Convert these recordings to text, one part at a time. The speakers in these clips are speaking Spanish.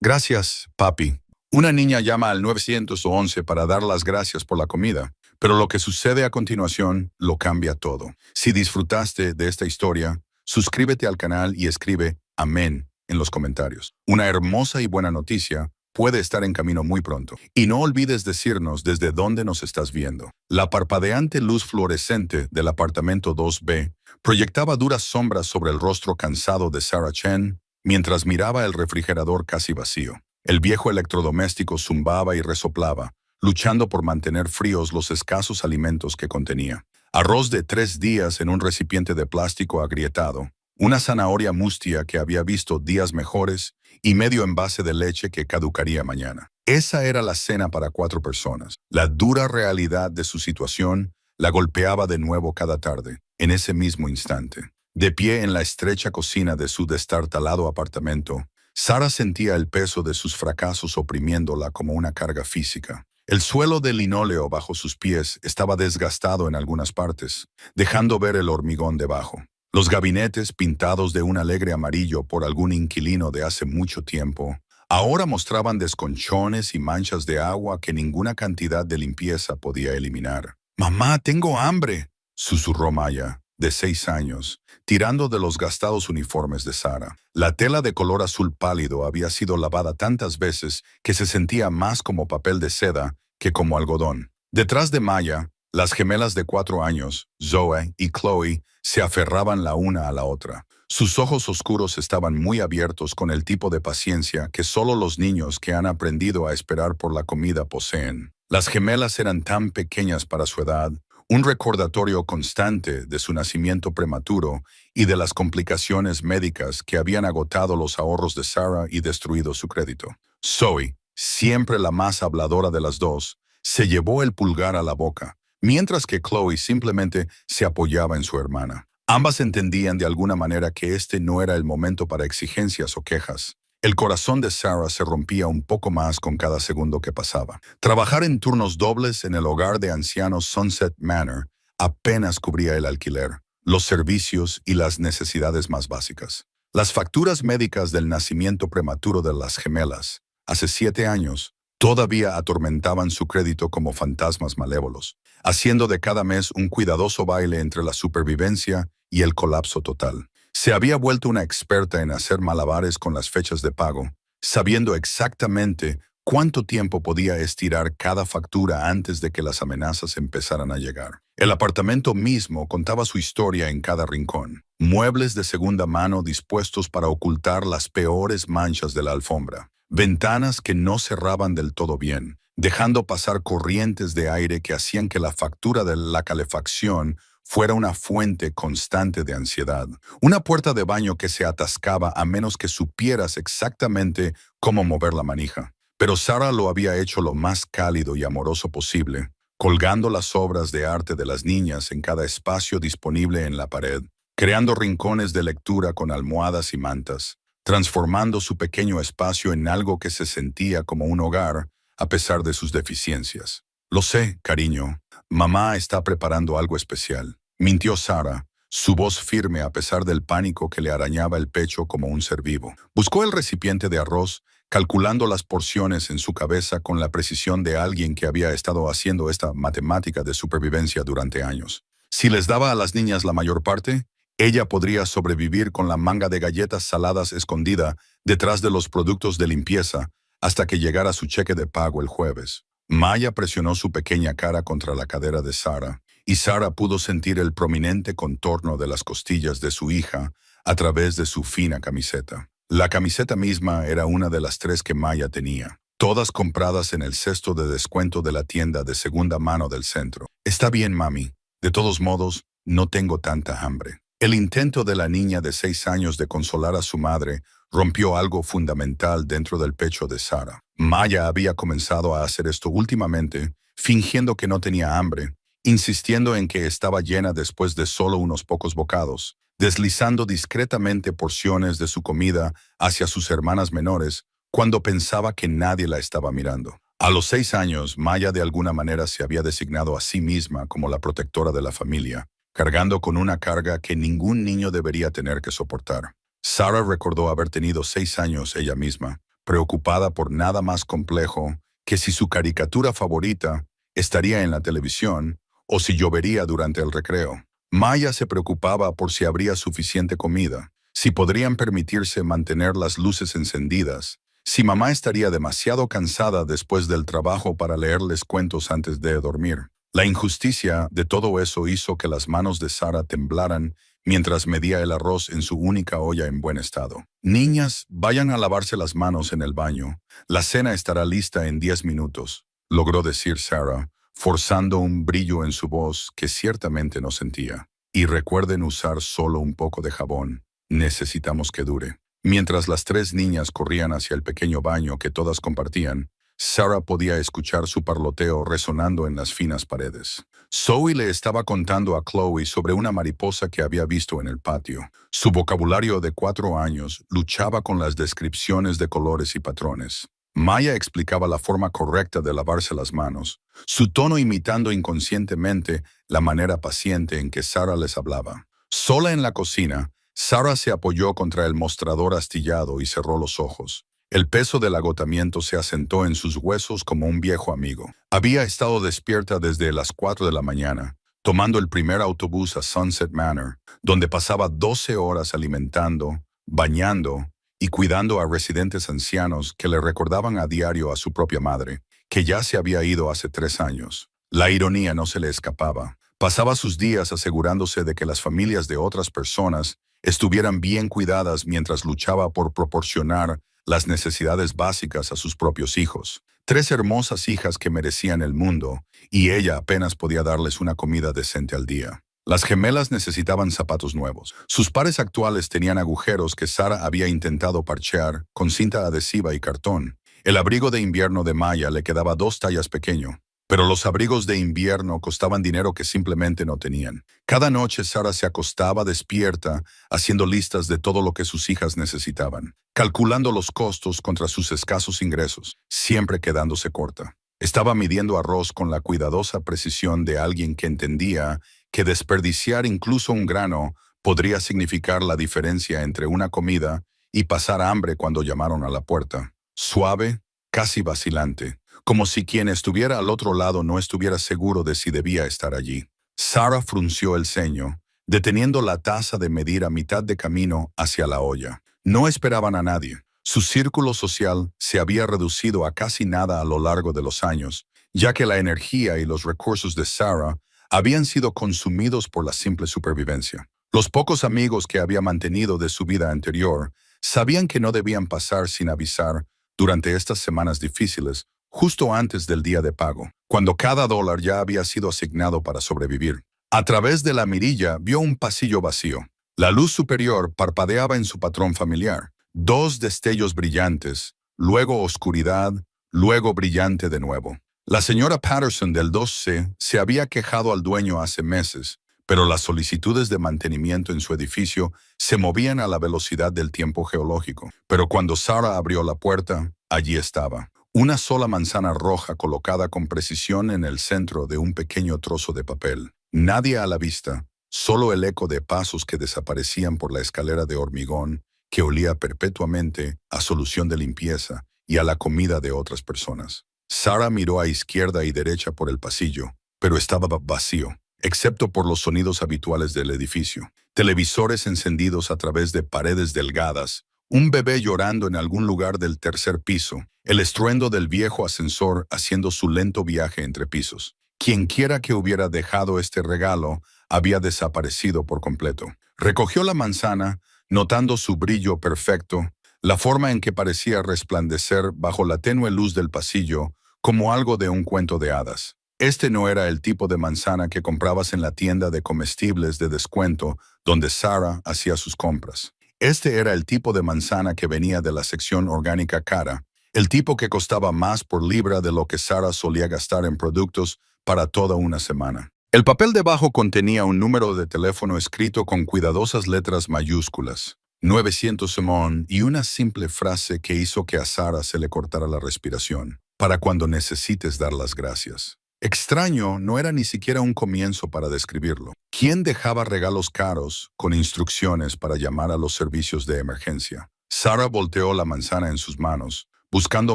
Gracias, papi. Una niña llama al 911 para dar las gracias por la comida, pero lo que sucede a continuación lo cambia todo. Si disfrutaste de esta historia, suscríbete al canal y escribe amén en los comentarios. Una hermosa y buena noticia puede estar en camino muy pronto. Y no olvides decirnos desde dónde nos estás viendo. La parpadeante luz fluorescente del apartamento 2B proyectaba duras sombras sobre el rostro cansado de Sarah Chen mientras miraba el refrigerador casi vacío. El viejo electrodoméstico zumbaba y resoplaba, luchando por mantener fríos los escasos alimentos que contenía. Arroz de 3 días en un recipiente de plástico agrietado, una zanahoria mustia que había visto días mejores y medio envase de leche que caducaría mañana. Esa era la cena para 4 personas. La dura realidad de su situación la golpeaba de nuevo cada tarde, en ese mismo instante. De pie en la estrecha cocina de su destartalado apartamento, Sarah sentía el peso de sus fracasos oprimiéndola como una carga física. El suelo de linóleo bajo sus pies estaba desgastado en algunas partes, dejando ver el hormigón debajo. Los gabinetes, pintados de un alegre amarillo por algún inquilino de hace mucho tiempo, ahora mostraban desconchones y manchas de agua que ninguna cantidad de limpieza podía eliminar. «Mamá, tengo hambre», susurró Maya, de 6 años, tirando de los gastados uniformes de Sarah. La tela de color azul pálido había sido lavada tantas veces que se sentía más como papel de seda que como algodón. Detrás de Maya, las gemelas de 4 años, Zoe y Chloe, se aferraban la una a la otra. Sus ojos oscuros estaban muy abiertos con el tipo de paciencia que solo los niños que han aprendido a esperar por la comida poseen. Las gemelas eran tan pequeñas para su edad, un recordatorio constante de su nacimiento prematuro y de las complicaciones médicas que habían agotado los ahorros de Sarah y destruido su crédito. Zoe, siempre la más habladora de las dos, se llevó el pulgar a la boca, mientras que Chloe simplemente se apoyaba en su hermana. Ambas entendían de alguna manera que este no era el momento para exigencias o quejas. El corazón de Sarah se rompía un poco más con cada segundo que pasaba. Trabajar en turnos dobles en el hogar de ancianos Sunset Manor apenas cubría el alquiler, los servicios y las necesidades más básicas. Las facturas médicas del nacimiento prematuro de las gemelas, hace 7 años, todavía atormentaban su crédito como fantasmas malévolos, haciendo de cada mes un cuidadoso baile entre la supervivencia y el colapso total. Se había vuelto una experta en hacer malabares con las fechas de pago, sabiendo exactamente cuánto tiempo podía estirar cada factura antes de que las amenazas empezaran a llegar. El apartamento mismo contaba su historia en cada rincón. Muebles de segunda mano dispuestos para ocultar las peores manchas de la alfombra. Ventanas que no cerraban del todo bien, dejando pasar corrientes de aire que hacían que la factura de la calefacción fuera una fuente constante de ansiedad. Una puerta de baño que se atascaba a menos que supieras exactamente cómo mover la manija. Pero Sarah lo había hecho lo más cálido y amoroso posible, colgando las obras de arte de las niñas en cada espacio disponible en la pared, creando rincones de lectura con almohadas y mantas, transformando su pequeño espacio en algo que se sentía como un hogar a pesar de sus deficiencias. «Lo sé, cariño. Mamá está preparando algo especial», mintió Sarah, su voz firme a pesar del pánico que le arañaba el pecho como un ser vivo. Buscó el recipiente de arroz, calculando las porciones en su cabeza con la precisión de alguien que había estado haciendo esta matemática de supervivencia durante años. Si les daba a las niñas la mayor parte, ella podría sobrevivir con la manga de galletas saladas escondida detrás de los productos de limpieza hasta que llegara su cheque de pago el jueves. Maya presionó su pequeña cara contra la cadera de Sarah, y Sarah pudo sentir el prominente contorno de las costillas de su hija a través de su fina camiseta. La camiseta misma era una de las 3 que Maya tenía, todas compradas en el cesto de descuento de la tienda de segunda mano del centro. «Está bien, mami. De todos modos, no tengo tanta hambre». El intento de la niña de 6 años de consolar a su madre rompió algo fundamental dentro del pecho de Sarah. Maya había comenzado a hacer esto últimamente, fingiendo que no tenía hambre, insistiendo en que estaba llena después de solo unos pocos bocados, deslizando discretamente porciones de su comida hacia sus hermanas menores cuando pensaba que nadie la estaba mirando. A los 6 años, Maya de alguna manera se había designado a sí misma como la protectora de la familia, cargando con una carga que ningún niño debería tener que soportar. Sarah recordó haber tenido 6 años ella misma, preocupada por nada más complejo que si su caricatura favorita estaría en la televisión o si llovería durante el recreo. Maya se preocupaba por si habría suficiente comida, si podrían permitirse mantener las luces encendidas, si mamá estaría demasiado cansada después del trabajo para leerles cuentos antes de dormir. La injusticia de todo eso hizo que las manos de Sara temblaran mientras medía el arroz en su única olla en buen estado. Niñas, vayan a lavarse las manos en el baño. La cena estará lista en 10 minutos, logró decir Sara, forzando un brillo en su voz que ciertamente no sentía. Y recuerden usar solo un poco de jabón. Necesitamos que dure. Mientras las tres niñas corrían hacia el pequeño baño que todas compartían, Sara podía escuchar su parloteo resonando en las finas paredes. Zoe le estaba contando a Chloe sobre una mariposa que había visto en el patio. Su vocabulario de 4 años luchaba con las descripciones de colores y patrones. Maya explicaba la forma correcta de lavarse las manos, su tono imitando inconscientemente la manera paciente en que Sara les hablaba. Sola en la cocina, Sara se apoyó contra el mostrador astillado y cerró los ojos. El peso del agotamiento se asentó en sus huesos como un viejo amigo. Había estado despierta desde las 4 de la mañana, tomando el primer autobús a Sunset Manor, donde pasaba 12 horas alimentando, bañando y cuidando a residentes ancianos que le recordaban a diario a su propia madre, que ya se había ido hace 3 años. La ironía no se le escapaba. Pasaba sus días asegurándose de que las familias de otras personas estuvieran bien cuidadas mientras luchaba por proporcionar las necesidades básicas a sus propios hijos. 3 hermosas hijas que merecían el mundo, y ella apenas podía darles una comida decente al día. Las gemelas necesitaban zapatos nuevos. Sus pares actuales tenían agujeros que Sara había intentado parchear con cinta adhesiva y cartón. El abrigo de invierno de Maya le quedaba 2 tallas pequeño, pero los abrigos de invierno costaban dinero que simplemente no tenían. Cada noche Sara se acostaba despierta, haciendo listas de todo lo que sus hijas necesitaban, calculando los costos contra sus escasos ingresos, siempre quedándose corta. Estaba midiendo arroz con la cuidadosa precisión de alguien que entendía que desperdiciar incluso un grano podría significar la diferencia entre una comida y pasar hambre cuando llamaron a la puerta. Suave, casi vacilante, como si quien estuviera al otro lado no estuviera seguro de si debía estar allí. Sara frunció el ceño, deteniendo la taza de medir a mitad de camino hacia la olla. No esperaban a nadie. Su círculo social se había reducido a casi nada a lo largo de los años, ya que la energía y los recursos de Sara habían sido consumidos por la simple supervivencia. Los pocos amigos que había mantenido de su vida anterior sabían que no debían pasar sin avisar durante estas semanas difíciles, justo antes del día de pago, cuando cada dólar ya había sido asignado para sobrevivir. A través de la mirilla vio un pasillo vacío. La luz superior parpadeaba en su patrón familiar. 2 destellos brillantes, luego oscuridad, luego brillante de nuevo. La señora Patterson del 2C se había quejado al dueño hace meses, pero las solicitudes de mantenimiento en su edificio se movían a la velocidad del tiempo geológico. Pero cuando Sara abrió la puerta, allí estaba. Una sola manzana roja colocada con precisión en el centro de un pequeño trozo de papel. Nadie a la vista, solo el eco de pasos que desaparecían por la escalera de hormigón que olía perpetuamente a solución de limpieza y a la comida de otras personas. Sara miró a izquierda y derecha por el pasillo, pero estaba vacío, excepto por los sonidos habituales del edificio. Televisores encendidos a través de paredes delgadas, un bebé llorando en algún lugar del 3er piso, el estruendo del viejo ascensor haciendo su lento viaje entre pisos. Quienquiera que hubiera dejado este regalo había desaparecido por completo. Recogió la manzana, notando su brillo perfecto, la forma en que parecía resplandecer bajo la tenue luz del pasillo como algo de un cuento de hadas. Este no era el tipo de manzana que comprabas en la tienda de comestibles de descuento donde Sara hacía sus compras. Este era el tipo de manzana que venía de la sección orgánica cara, el tipo que costaba más por libra de lo que Sara solía gastar en productos para toda una semana. El papel debajo contenía un número de teléfono escrito con cuidadosas letras mayúsculas, 900 Simón, y una simple frase que hizo que a Sara se le cortara la respiración, para cuando necesites dar las gracias. Extraño no era ni siquiera un comienzo para describirlo. ¿Quién dejaba regalos caros con instrucciones para llamar a los servicios de emergencia? Sara volteó la manzana en sus manos, buscando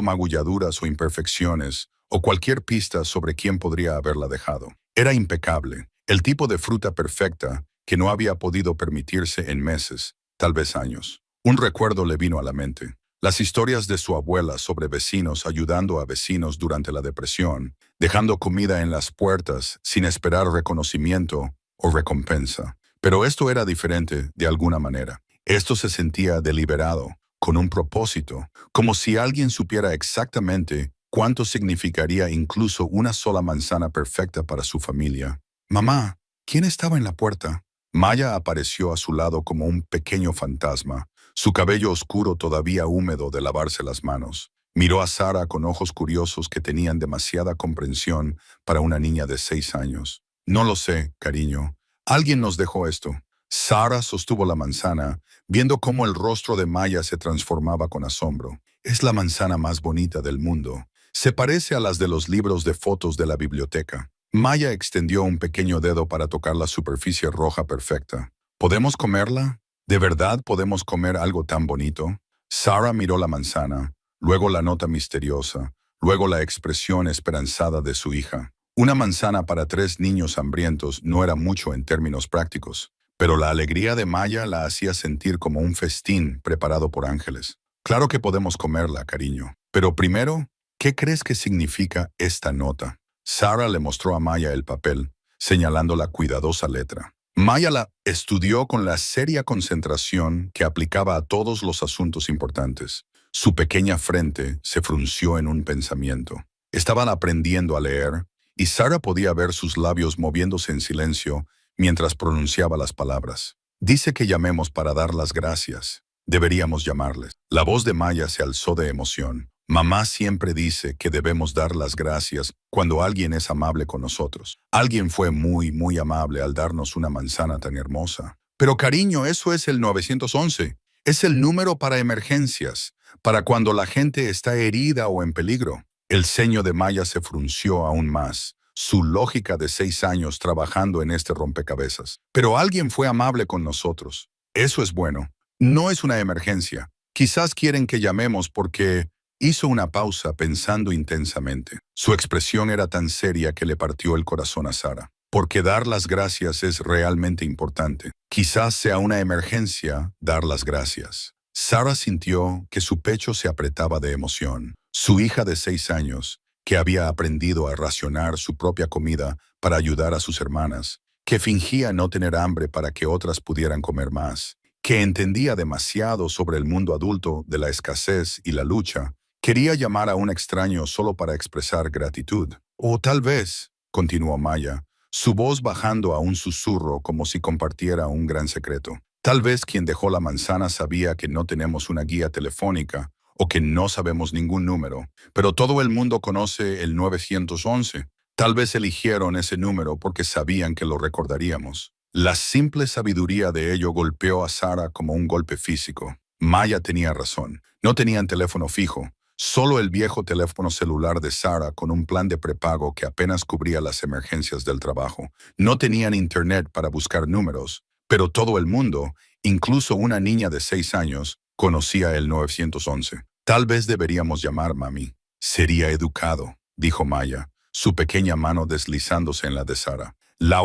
magulladuras o imperfecciones, o cualquier pista sobre quién podría haberla dejado. Era impecable, el tipo de fruta perfecta que no había podido permitirse en meses, tal vez años. Un recuerdo le vino a la mente. Las historias de su abuela sobre vecinos ayudando a vecinos durante la depresión, dejando comida en las puertas sin esperar reconocimiento o recompensa. Pero esto era diferente de alguna manera. Esto se sentía deliberado, con un propósito, como si alguien supiera exactamente cuánto significaría incluso una sola manzana perfecta para su familia. Mamá, ¿quién estaba en la puerta? Maya apareció a su lado como un pequeño fantasma, su cabello oscuro todavía húmedo de lavarse las manos. Miró a Sara con ojos curiosos que tenían demasiada comprensión para una niña de 6 años. No lo sé, cariño. Alguien nos dejó esto. Sara sostuvo la manzana, viendo cómo el rostro de Maya se transformaba con asombro. Es la manzana más bonita del mundo. Se parece a las de los libros de fotos de la biblioteca. Maya extendió un pequeño dedo para tocar la superficie roja perfecta. ¿Podemos comerla? ¿De verdad podemos comer algo tan bonito? Sara miró la manzana, luego la nota misteriosa, luego la expresión esperanzada de su hija. Una manzana para 3 niños hambrientos no era mucho en términos prácticos, pero la alegría de Maya la hacía sentir como un festín preparado por ángeles. Claro que podemos comerla, cariño. Pero primero, ¿qué crees que significa esta nota? Sara le mostró a Maya el papel, señalando la cuidadosa letra. Maya la estudió con la seria concentración que aplicaba a todos los asuntos importantes. Su pequeña frente se frunció en un pensamiento. Estaban aprendiendo a leer, y Sara podía ver sus labios moviéndose en silencio mientras pronunciaba las palabras. Dice que llamemos para dar las gracias. Deberíamos llamarles. La voz de Maya se alzó de emoción. Mamá siempre dice que debemos dar las gracias cuando alguien es amable con nosotros. Alguien fue muy amable al darnos una manzana tan hermosa. Pero cariño, eso es el 911. Es el número para emergencias, para cuando la gente está herida o en peligro. El ceño de Maya se frunció aún más, su lógica de 6 años trabajando en este rompecabezas. Pero alguien fue amable con nosotros. Eso es bueno. No es una emergencia. Quizás quieren que llamemos porque... Hizo una pausa pensando intensamente. Su expresión era tan seria que le partió el corazón a Sara. Porque dar las gracias es realmente importante. Quizás sea una emergencia dar las gracias. Sara sintió que su pecho se apretaba de emoción. Su hija de 6 años, que había aprendido a racionar su propia comida para ayudar a sus hermanas, que fingía no tener hambre para que otras pudieran comer más, que entendía demasiado sobre el mundo adulto de la escasez y la lucha, quería llamar a un extraño solo para expresar gratitud. O tal vez, continuó Maya, su voz bajando a un susurro como si compartiera un gran secreto. Tal vez quien dejó la manzana sabía que no tenemos una guía telefónica o que no sabemos ningún número, pero todo el mundo conoce el 911. Tal vez eligieron ese número porque sabían que lo recordaríamos. La simple sabiduría de ello golpeó a Sara como un golpe físico. Maya tenía razón. No tenían teléfono fijo. Solo el viejo teléfono celular de Sara con un plan de prepago que apenas cubría las emergencias del trabajo. No tenían internet para buscar números, pero todo el mundo, incluso una niña de 6 años, conocía el 911. Tal vez deberíamos llamar, mami. Sería educado, dijo Maya, su pequeña mano deslizándose en la de Sara. La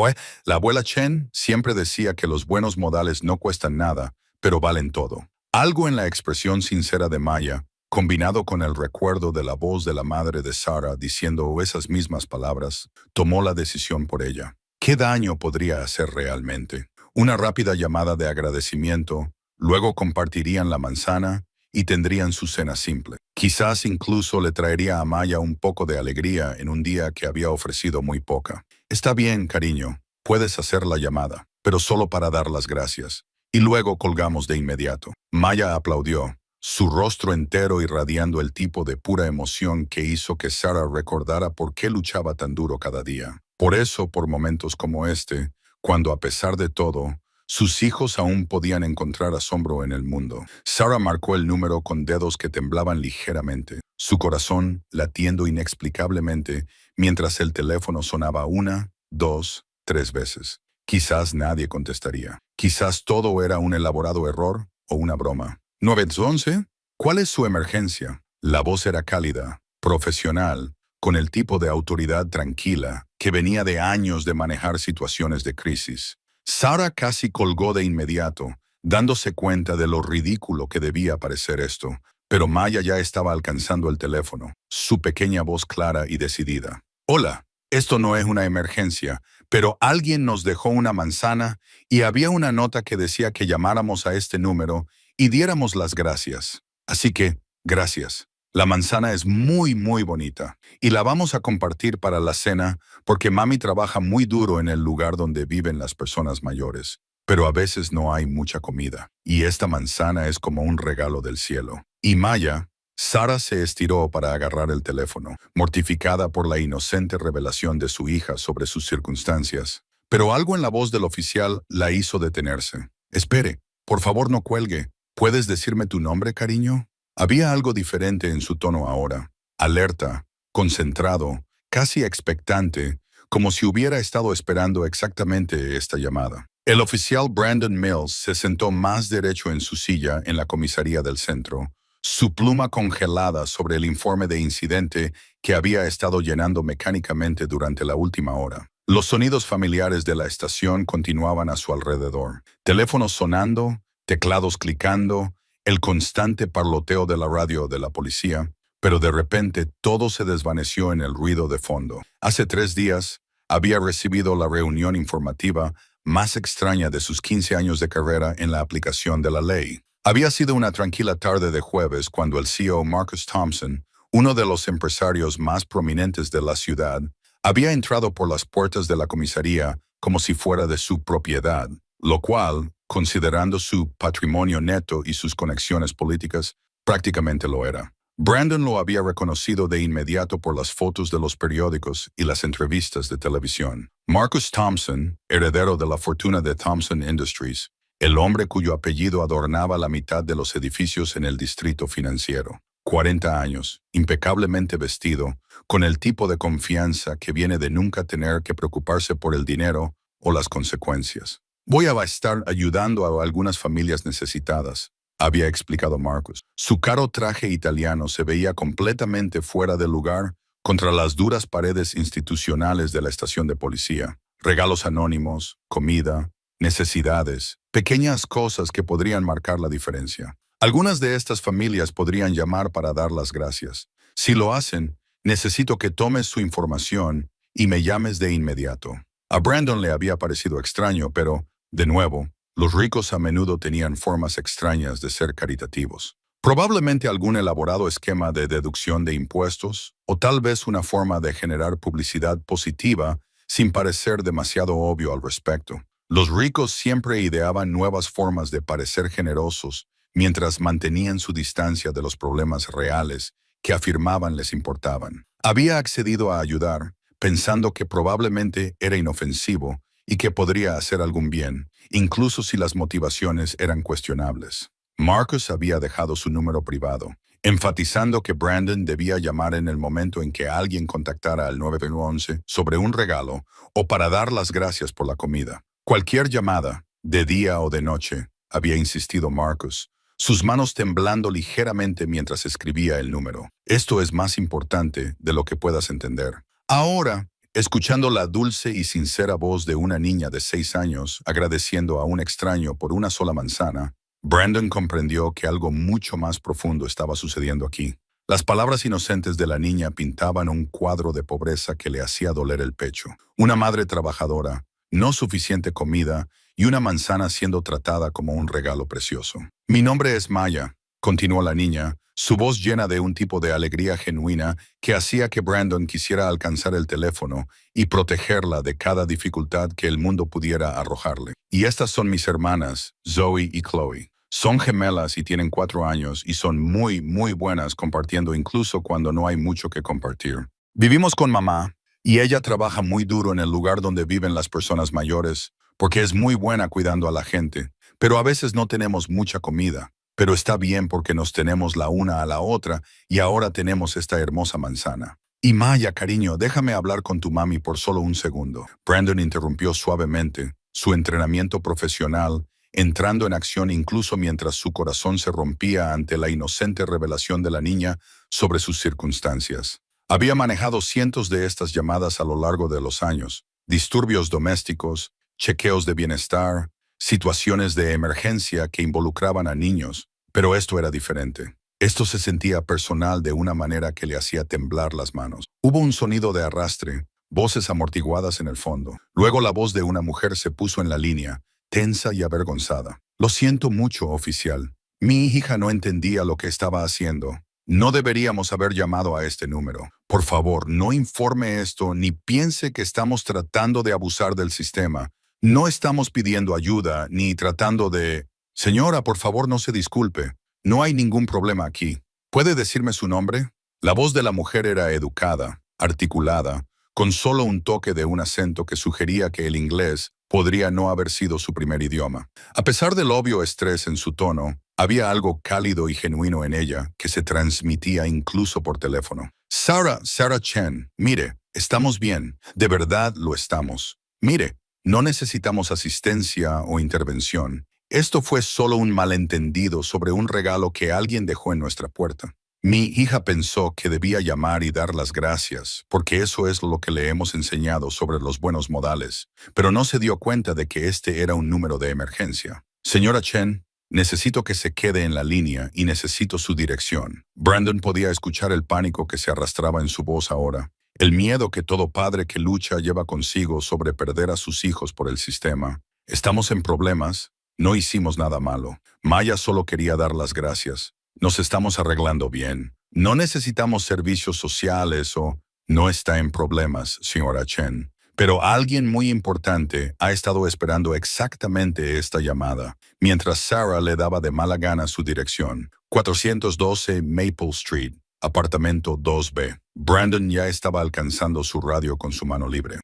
abuela Chen siempre decía que los buenos modales no cuestan nada, pero valen todo. Algo en la expresión sincera de Maya, combinado con el recuerdo de la voz de la madre de Sara diciendo esas mismas palabras, tomó la decisión por ella. ¿Qué daño podría hacer realmente? Una rápida llamada de agradecimiento, luego compartirían la manzana y tendrían su cena simple. Quizás incluso le traería a Maya un poco de alegría en un día que había ofrecido muy poca. Está bien, cariño, puedes hacer la llamada, pero solo para dar las gracias. Y luego colgamos de inmediato. Maya aplaudió, su rostro entero irradiando el tipo de pura emoción que hizo que Sara recordara por qué luchaba tan duro cada día. Por eso, por momentos como este, cuando a pesar de todo, sus hijos aún podían encontrar asombro en el mundo. Sara marcó el número con dedos que temblaban ligeramente, su corazón latiendo inexplicablemente mientras el teléfono sonaba 1, 2, 3 veces. Quizás nadie contestaría. Quizás todo era un elaborado error o una broma. 911, ¿cuál es su emergencia? La voz era cálida, profesional, con el tipo de autoridad tranquila que venía de años de manejar situaciones de crisis. Sara casi colgó de inmediato, dándose cuenta de lo ridículo que debía parecer esto, pero Maya ya estaba alcanzando el teléfono, su pequeña voz clara y decidida. Hola, esto no es una emergencia, pero alguien nos dejó una manzana y había una nota que decía que llamáramos a este número y diéramos las gracias. Así que, gracias. La manzana es muy, muy bonita y la vamos a compartir para la cena porque mami trabaja muy duro en el lugar donde viven las personas mayores, pero a veces no hay mucha comida y esta manzana es como un regalo del cielo. Y Maya, Sara se estiró para agarrar el teléfono, mortificada por la inocente revelación de su hija sobre sus circunstancias. Pero algo en la voz del oficial la hizo detenerse. Espere, por favor no cuelgue. ¿Puedes decirme tu nombre, cariño? Había algo diferente en su tono ahora, alerta, concentrado, casi expectante, como si hubiera estado esperando exactamente esta llamada. El oficial Brandon Mills se sentó más derecho en su silla en la comisaría del centro, su pluma congelada sobre el informe de incidente que había estado llenando mecánicamente durante la última hora. Los sonidos familiares de la estación continuaban a su alrededor. Teléfonos sonando, teclados clicando, el constante parloteo de la radio de la policía, pero de repente todo se desvaneció en el ruido de fondo. Hace 3 días había recibido la reunión informativa más extraña de sus 15 años de carrera en la aplicación de la ley. Había sido una tranquila tarde de jueves cuando el CEO Marcus Thompson, uno de los empresarios más prominentes de la ciudad, había entrado por las puertas de la comisaría como si fuera de su propiedad, lo cual, considerando su patrimonio neto y sus conexiones políticas, prácticamente lo era. Brandon lo había reconocido de inmediato por las fotos de los periódicos y las entrevistas de televisión. Marcus Thompson, heredero de la fortuna de Thompson Industries, el hombre cuyo apellido adornaba la mitad de los edificios en el distrito financiero. 40 años, impecablemente vestido, con el tipo de confianza que viene de nunca tener que preocuparse por el dinero o las consecuencias. Voy a estar ayudando a algunas familias necesitadas, había explicado Marcus. Su caro traje italiano se veía completamente fuera de lugar contra las duras paredes institucionales de la estación de policía. Regalos anónimos, comida, necesidades, pequeñas cosas que podrían marcar la diferencia. Algunas de estas familias podrían llamar para dar las gracias. Si lo hacen, necesito que tomes su información y me llames de inmediato. A Brandon le había parecido extraño, pero, de nuevo, los ricos a menudo tenían formas extrañas de ser caritativos. Probablemente algún elaborado esquema de deducción de impuestos, o tal vez una forma de generar publicidad positiva sin parecer demasiado obvio al respecto. Los ricos siempre ideaban nuevas formas de parecer generosos mientras mantenían su distancia de los problemas reales que afirmaban les importaban. Había accedido a ayudar, pensando que probablemente era inofensivo y que podría hacer algún bien, incluso si las motivaciones eran cuestionables. Marcus había dejado su número privado, enfatizando que Brandon debía llamar en el momento en que alguien contactara al 911 sobre un regalo o para dar las gracias por la comida. Cualquier llamada, de día o de noche, había insistido Marcus, sus manos temblando ligeramente mientras escribía el número. Esto es más importante de lo que puedas entender. Ahora, escuchando la dulce y sincera voz de una niña de 6 años agradeciendo a un extraño por una sola manzana, Brandon comprendió que algo mucho más profundo estaba sucediendo aquí. Las palabras inocentes de la niña pintaban un cuadro de pobreza que le hacía doler el pecho. Una madre trabajadora, no suficiente comida y una manzana siendo tratada como un regalo precioso. Mi nombre es Maya, continuó la niña, su voz llena de un tipo de alegría genuina que hacía que Brandon quisiera alcanzar el teléfono y protegerla de cada dificultad que el mundo pudiera arrojarle. Y estas son mis hermanas, Zoe y Chloe. Son gemelas y tienen 4 años y son muy, muy buenas compartiendo incluso cuando no hay mucho que compartir. Vivimos con mamá y ella trabaja muy duro en el lugar donde viven las personas mayores porque es muy buena cuidando a la gente, pero a veces no tenemos mucha comida. Pero está bien porque nos tenemos la una a la otra y ahora tenemos esta hermosa manzana. Y Maya, cariño, déjame hablar con tu mami por solo un segundo. Brandon interrumpió suavemente. Su entrenamiento profesional entrando en acción incluso mientras su corazón se rompía ante la inocente revelación de la niña sobre sus circunstancias. Había manejado cientos de estas llamadas a lo largo de los años: disturbios domésticos, chequeos de bienestar, situaciones de emergencia que involucraban a niños, pero esto era diferente. Esto se sentía personal de una manera que le hacía temblar las manos. Hubo un sonido de arrastre, voces amortiguadas en el fondo. Luego la voz de una mujer se puso en la línea, tensa y avergonzada. Lo siento mucho, oficial. Mi hija no entendía lo que estaba haciendo. No deberíamos haber llamado a este número. Por favor, no informe esto ni piense que estamos tratando de abusar del sistema. No estamos pidiendo ayuda ni tratando de... Señora, por favor, no se disculpe. No hay ningún problema aquí. ¿Puede decirme su nombre? La voz de la mujer era educada, articulada, con solo un toque de un acento que sugería que el inglés podría no haber sido su primer idioma. A pesar del obvio estrés en su tono, había algo cálido y genuino en ella que se transmitía incluso por teléfono. Sarah Chen, mire, estamos bien, de verdad lo estamos. Mire, no necesitamos asistencia o intervención. Esto fue solo un malentendido sobre un regalo que alguien dejó en nuestra puerta. Mi hija pensó que debía llamar y dar las gracias, porque eso es lo que le hemos enseñado sobre los buenos modales, pero no se dio cuenta de que este era un número de emergencia. Señora Chen, necesito que se quede en la línea y necesito su dirección. Brandon podía escuchar el pánico que se arrastraba en su voz ahora, el miedo que todo padre que lucha lleva consigo sobre perder a sus hijos por el sistema. Estamos en problemas. No hicimos nada malo. Maya solo quería dar las gracias. Nos estamos arreglando bien. No necesitamos servicios sociales o... No está en problemas, señora Chen. Pero alguien muy importante ha estado esperando exactamente esta llamada, mientras Sarah le daba de mala gana su dirección. 412 Maple Street, apartamento 2B. Brandon ya estaba alcanzando su radio con su mano libre.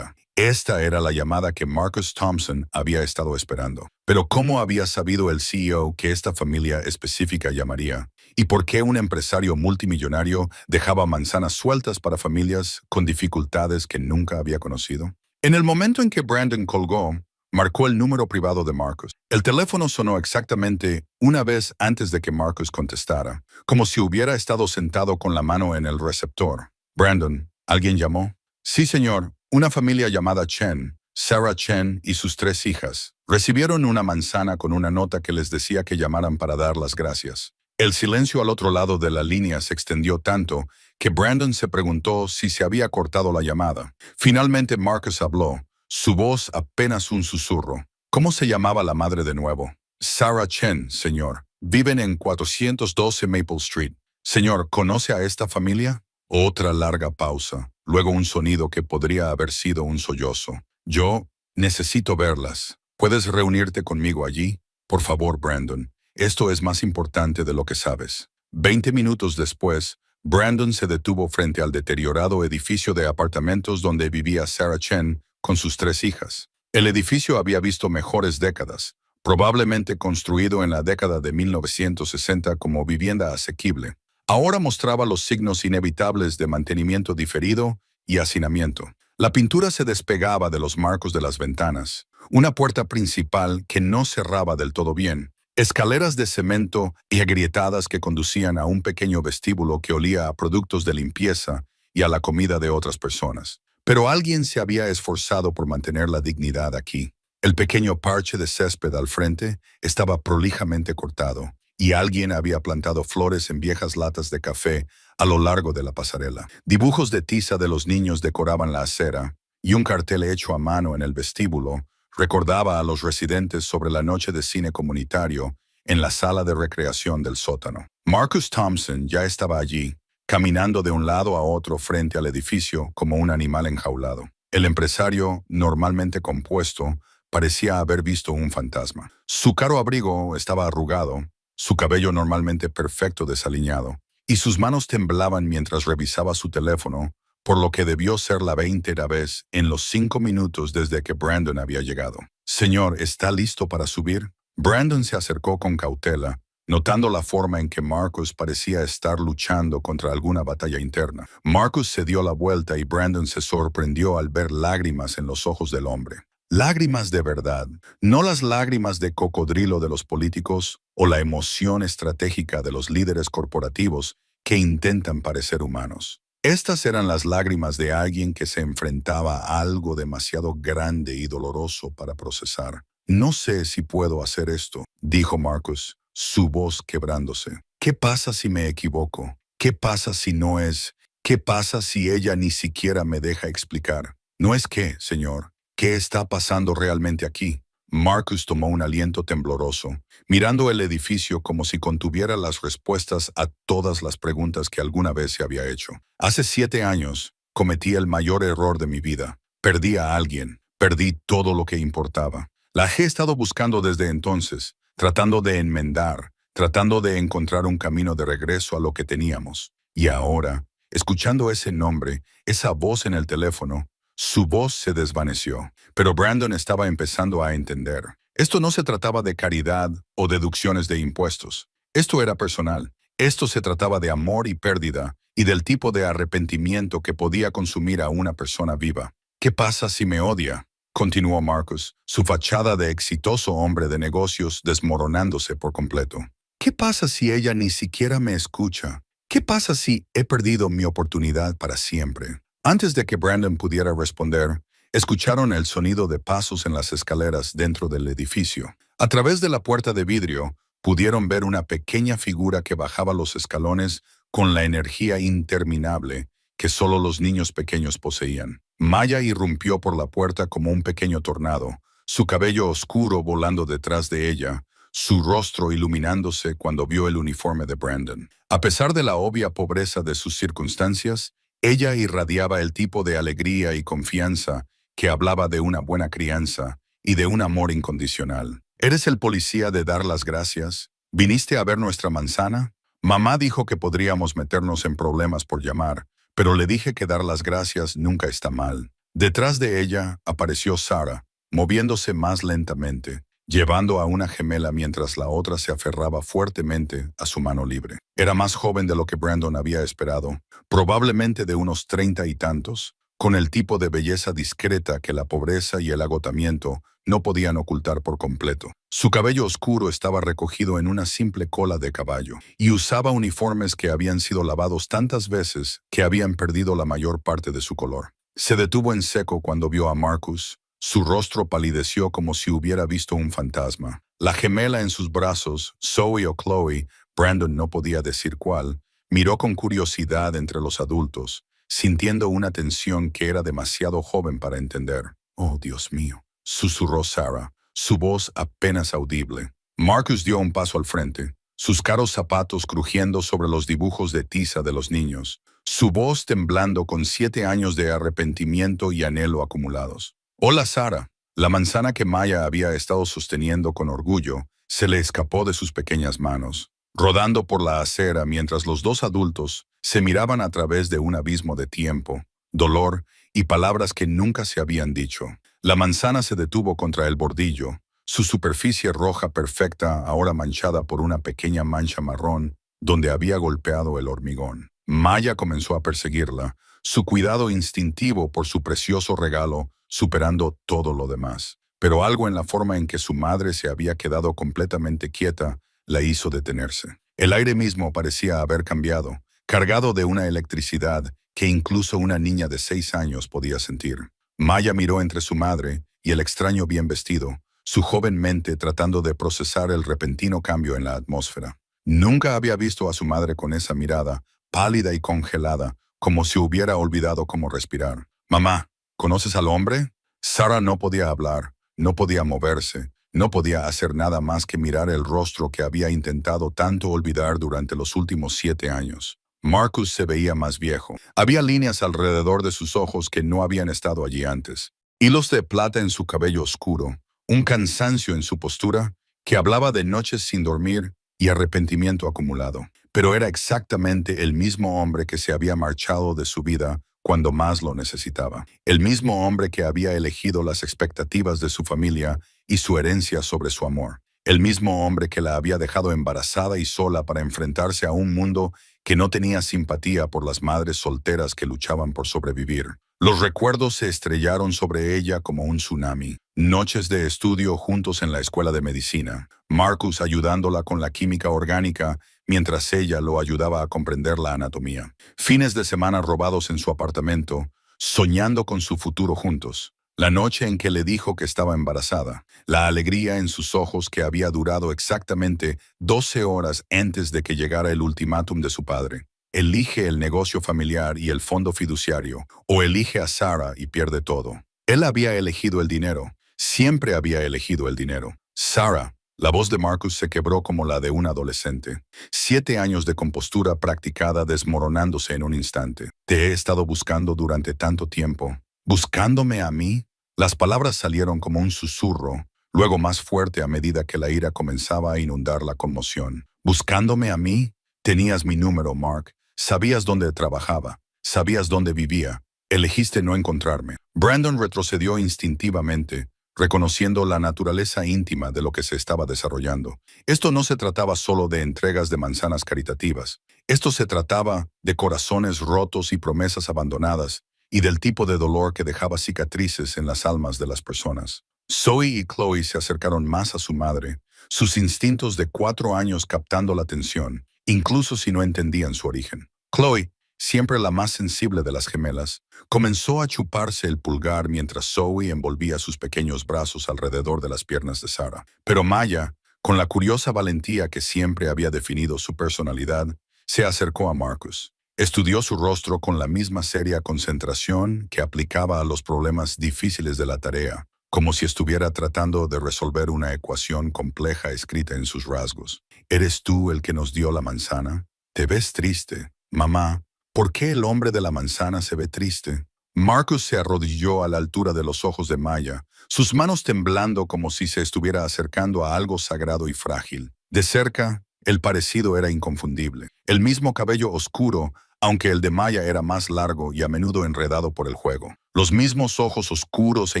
Esta era la llamada que Marcus Thompson había estado esperando. Pero ¿cómo había sabido el CEO que esta familia específica llamaría? ¿Y por qué un empresario multimillonario dejaba manzanas sueltas para familias con dificultades que nunca había conocido? En el momento en que Brandon colgó, marcó el número privado de Marcus. El teléfono sonó exactamente una vez antes de que Marcus contestara, como si hubiera estado sentado con la mano en el receptor. Brandon, ¿alguien llamó? Sí, señor. Una familia llamada Chen, Sarah Chen y sus 3 hijas, recibieron una manzana con una nota que les decía que llamaran para dar las gracias. El silencio al otro lado de la línea se extendió tanto que Brandon se preguntó si se había cortado la llamada. Finalmente Marcus habló, su voz apenas un susurro. ¿Cómo se llamaba la madre de nuevo? Sarah Chen, señor. Viven en 412 Maple Street. Señor, ¿conoce a esta familia? Otra larga pausa. Luego un sonido que podría haber sido un sollozo. Yo necesito verlas. ¿Puedes reunirte conmigo allí? Por favor, Brandon. Esto es más importante de lo que sabes. 20 minutos después, Brandon se detuvo frente al deteriorado edificio de apartamentos donde vivía Sarah Chen con sus 3 hijas. El edificio había visto mejores décadas, probablemente construido en la década de 1960 como vivienda asequible. Ahora mostraba los signos inevitables de mantenimiento diferido y hacinamiento. La pintura se despegaba de los marcos de las ventanas, una puerta principal que no cerraba del todo bien, escaleras de cemento y agrietadas que conducían a un pequeño vestíbulo que olía a productos de limpieza y a la comida de otras personas. Pero alguien se había esforzado por mantener la dignidad aquí. El pequeño parche de césped al frente estaba prolijamente cortado, y alguien había plantado flores en viejas latas de café a lo largo de la pasarela. Dibujos de tiza de los niños decoraban la acera, y un cartel hecho a mano en el vestíbulo recordaba a los residentes sobre la noche de cine comunitario en la sala de recreación del sótano. Marcus Thompson ya estaba allí, caminando de un lado a otro frente al edificio como un animal enjaulado. El empresario, normalmente compuesto, parecía haber visto un fantasma. Su caro abrigo estaba arrugado, su cabello normalmente perfecto desaliñado, y sus manos temblaban mientras revisaba su teléfono, por lo que debió ser la 20ª vez en los 5 minutos desde que Brandon había llegado. Señor, ¿está listo para subir? Brandon se acercó con cautela, notando la forma en que Marcus parecía estar luchando contra alguna batalla interna. Marcus se dio la vuelta y Brandon se sorprendió al ver lágrimas en los ojos del hombre. Lágrimas de verdad, no las lágrimas de cocodrilo de los políticos o la emoción estratégica de los líderes corporativos que intentan parecer humanos. Estas eran las lágrimas de alguien que se enfrentaba a algo demasiado grande y doloroso para procesar. No sé si puedo hacer esto, dijo Marcus, su voz quebrándose. ¿Qué pasa si me equivoco? ¿Qué pasa si no es? ¿Qué pasa si ella ni siquiera me deja explicar? No es que, señor, ¿qué está pasando realmente aquí? Marcus tomó un aliento tembloroso, mirando el edificio como si contuviera las respuestas a todas las preguntas que alguna vez se había hecho. Hace 7 años, cometí el mayor error de mi vida. Perdí a alguien, perdí todo lo que importaba. La he estado buscando desde entonces, tratando de enmendar, tratando de encontrar un camino de regreso a lo que teníamos. Y ahora, escuchando ese nombre, esa voz en el teléfono, su voz se desvaneció. Pero Brandon estaba empezando a entender. Esto no se trataba de caridad o deducciones de impuestos. Esto era personal. Esto se trataba de amor y pérdida, y del tipo de arrepentimiento que podía consumir a una persona viva. ¿Qué pasa si me odia?, continuó Marcus, su fachada de exitoso hombre de negocios desmoronándose por completo. ¿Qué pasa si ella ni siquiera me escucha? ¿Qué pasa si he perdido mi oportunidad para siempre? Antes de que Brandon pudiera responder, escucharon el sonido de pasos en las escaleras dentro del edificio. A través de la puerta de vidrio, pudieron ver una pequeña figura que bajaba los escalones con la energía interminable que solo los niños pequeños poseían. Maya irrumpió por la puerta como un pequeño tornado, su cabello oscuro volando detrás de ella, su rostro iluminándose cuando vio el uniforme de Brandon. A pesar de la obvia pobreza de sus circunstancias, ella irradiaba el tipo de alegría y confianza que hablaba de una buena crianza y de un amor incondicional. ¿Eres el policía de dar las gracias? ¿Viniste a ver nuestra manzana? Mamá dijo que podríamos meternos en problemas por llamar, pero le dije que dar las gracias nunca está mal. Detrás de ella apareció Sarah, moviéndose más lentamente, llevando a una gemela mientras la otra se aferraba fuertemente a su mano libre. Era más joven de lo que Brandon había esperado, probablemente de unos 30 y tantos, con el tipo de belleza discreta que la pobreza y el agotamiento no podían ocultar por completo. Su cabello oscuro estaba recogido en una simple cola de caballo, y usaba uniformes que habían sido lavados tantas veces que habían perdido la mayor parte de su color. Se detuvo en seco cuando vio a Marcus. Su rostro palideció como si hubiera visto un fantasma. La gemela en sus brazos, Zoe o Chloe, Brandon no podía decir cuál, miró con curiosidad entre los adultos, sintiendo una tensión que era demasiado joven para entender. «Oh, Dios mío», susurró Sarah, su voz apenas audible. Marcus dio un paso al frente, sus caros zapatos crujiendo sobre los dibujos de tiza de los niños, su voz temblando con 7 años de arrepentimiento y anhelo acumulados. «Hola, Sarah». La manzana que Maya había estado sosteniendo con orgullo se le escapó de sus pequeñas manos, rodando por la acera mientras los dos adultos se miraban a través de un abismo de tiempo, dolor y palabras que nunca se habían dicho. La manzana se detuvo contra el bordillo, su superficie roja perfecta ahora manchada por una pequeña mancha marrón donde había golpeado el hormigón. Maya comenzó a perseguirla, su cuidado instintivo por su precioso regalo superando todo lo demás. Pero algo en la forma en que su madre se había quedado completamente quieta la hizo detenerse. El aire mismo parecía haber cambiado, cargado de una electricidad que incluso una niña de 6 años podía sentir. Maya miró entre su madre y el extraño bien vestido, su joven mente tratando de procesar el repentino cambio en la atmósfera. Nunca había visto a su madre con esa mirada, pálida y congelada, como si hubiera olvidado cómo respirar. «Mamá, ¿conoces al hombre?». Sarah no podía hablar, no podía moverse, no podía hacer nada más que mirar el rostro que había intentado tanto olvidar durante los últimos 7 años. Marcus se veía más viejo. Había líneas alrededor de sus ojos que no habían estado allí antes, hilos de plata en su cabello oscuro, un cansancio en su postura que hablaba de noches sin dormir y arrepentimiento acumulado. Pero era exactamente el mismo hombre que se había marchado de su vida cuando más lo necesitaba. El mismo hombre que había elegido las expectativas de su familia y su herencia sobre su amor. El mismo hombre que la había dejado embarazada y sola para enfrentarse a un mundo que no tenía simpatía por las madres solteras que luchaban por sobrevivir. Los recuerdos se estrellaron sobre ella como un tsunami. Noches de estudio juntos en la escuela de medicina. Marcus ayudándola con la química orgánica mientras ella lo ayudaba a comprender la anatomía. Fines de semana robados en su apartamento, soñando con su futuro juntos. La noche en que le dijo que estaba embarazada. La alegría en sus ojos que había durado exactamente 12 horas antes de que llegara el ultimátum de su padre. Elige el negocio familiar y el fondo fiduciario, o elige a Sarah y pierde todo. Él había elegido el dinero. Siempre había elegido el dinero. Sarah, la voz de Marcus se quebró como la de un adolescente. 7 años de compostura practicada desmoronándose en un instante. Te he estado buscando durante tanto tiempo. ¿Buscándome a mí? Las palabras salieron como un susurro, luego más fuerte a medida que la ira comenzaba a inundar la conmoción. ¿Buscándome a mí? Tenías mi número, Mark. Sabías dónde trabajaba. Sabías dónde vivía. Elegiste no encontrarme. Brandon retrocedió instintivamente, reconociendo la naturaleza íntima de lo que se estaba desarrollando. Esto no se trataba solo de entregas de manzanas caritativas. Esto se trataba de corazones rotos y promesas abandonadas, y del tipo de dolor que dejaba cicatrices en las almas de las personas. Zoe y Chloe se acercaron más a su madre, sus instintos de 4 años captando la atención, incluso si no entendían su origen. Chloe, siempre la más sensible de las gemelas, comenzó a chuparse el pulgar mientras Zoe envolvía sus pequeños brazos alrededor de las piernas de Sarah. Pero Maya, con la curiosa valentía que siempre había definido su personalidad, se acercó a Marcus. Estudió su rostro con la misma seria concentración que aplicaba a los problemas difíciles de la tarea, como si estuviera tratando de resolver una ecuación compleja escrita en sus rasgos. ¿Eres tú el que nos dio la manzana? Te ves triste. Mamá, ¿por qué el hombre de la manzana se ve triste? Marcus se arrodilló a la altura de los ojos de Maya, sus manos temblando como si se estuviera acercando a algo sagrado y frágil. De cerca, el parecido era inconfundible. El mismo cabello oscuro, aunque el de Maya era más largo y a menudo enredado por el juego. Los mismos ojos oscuros e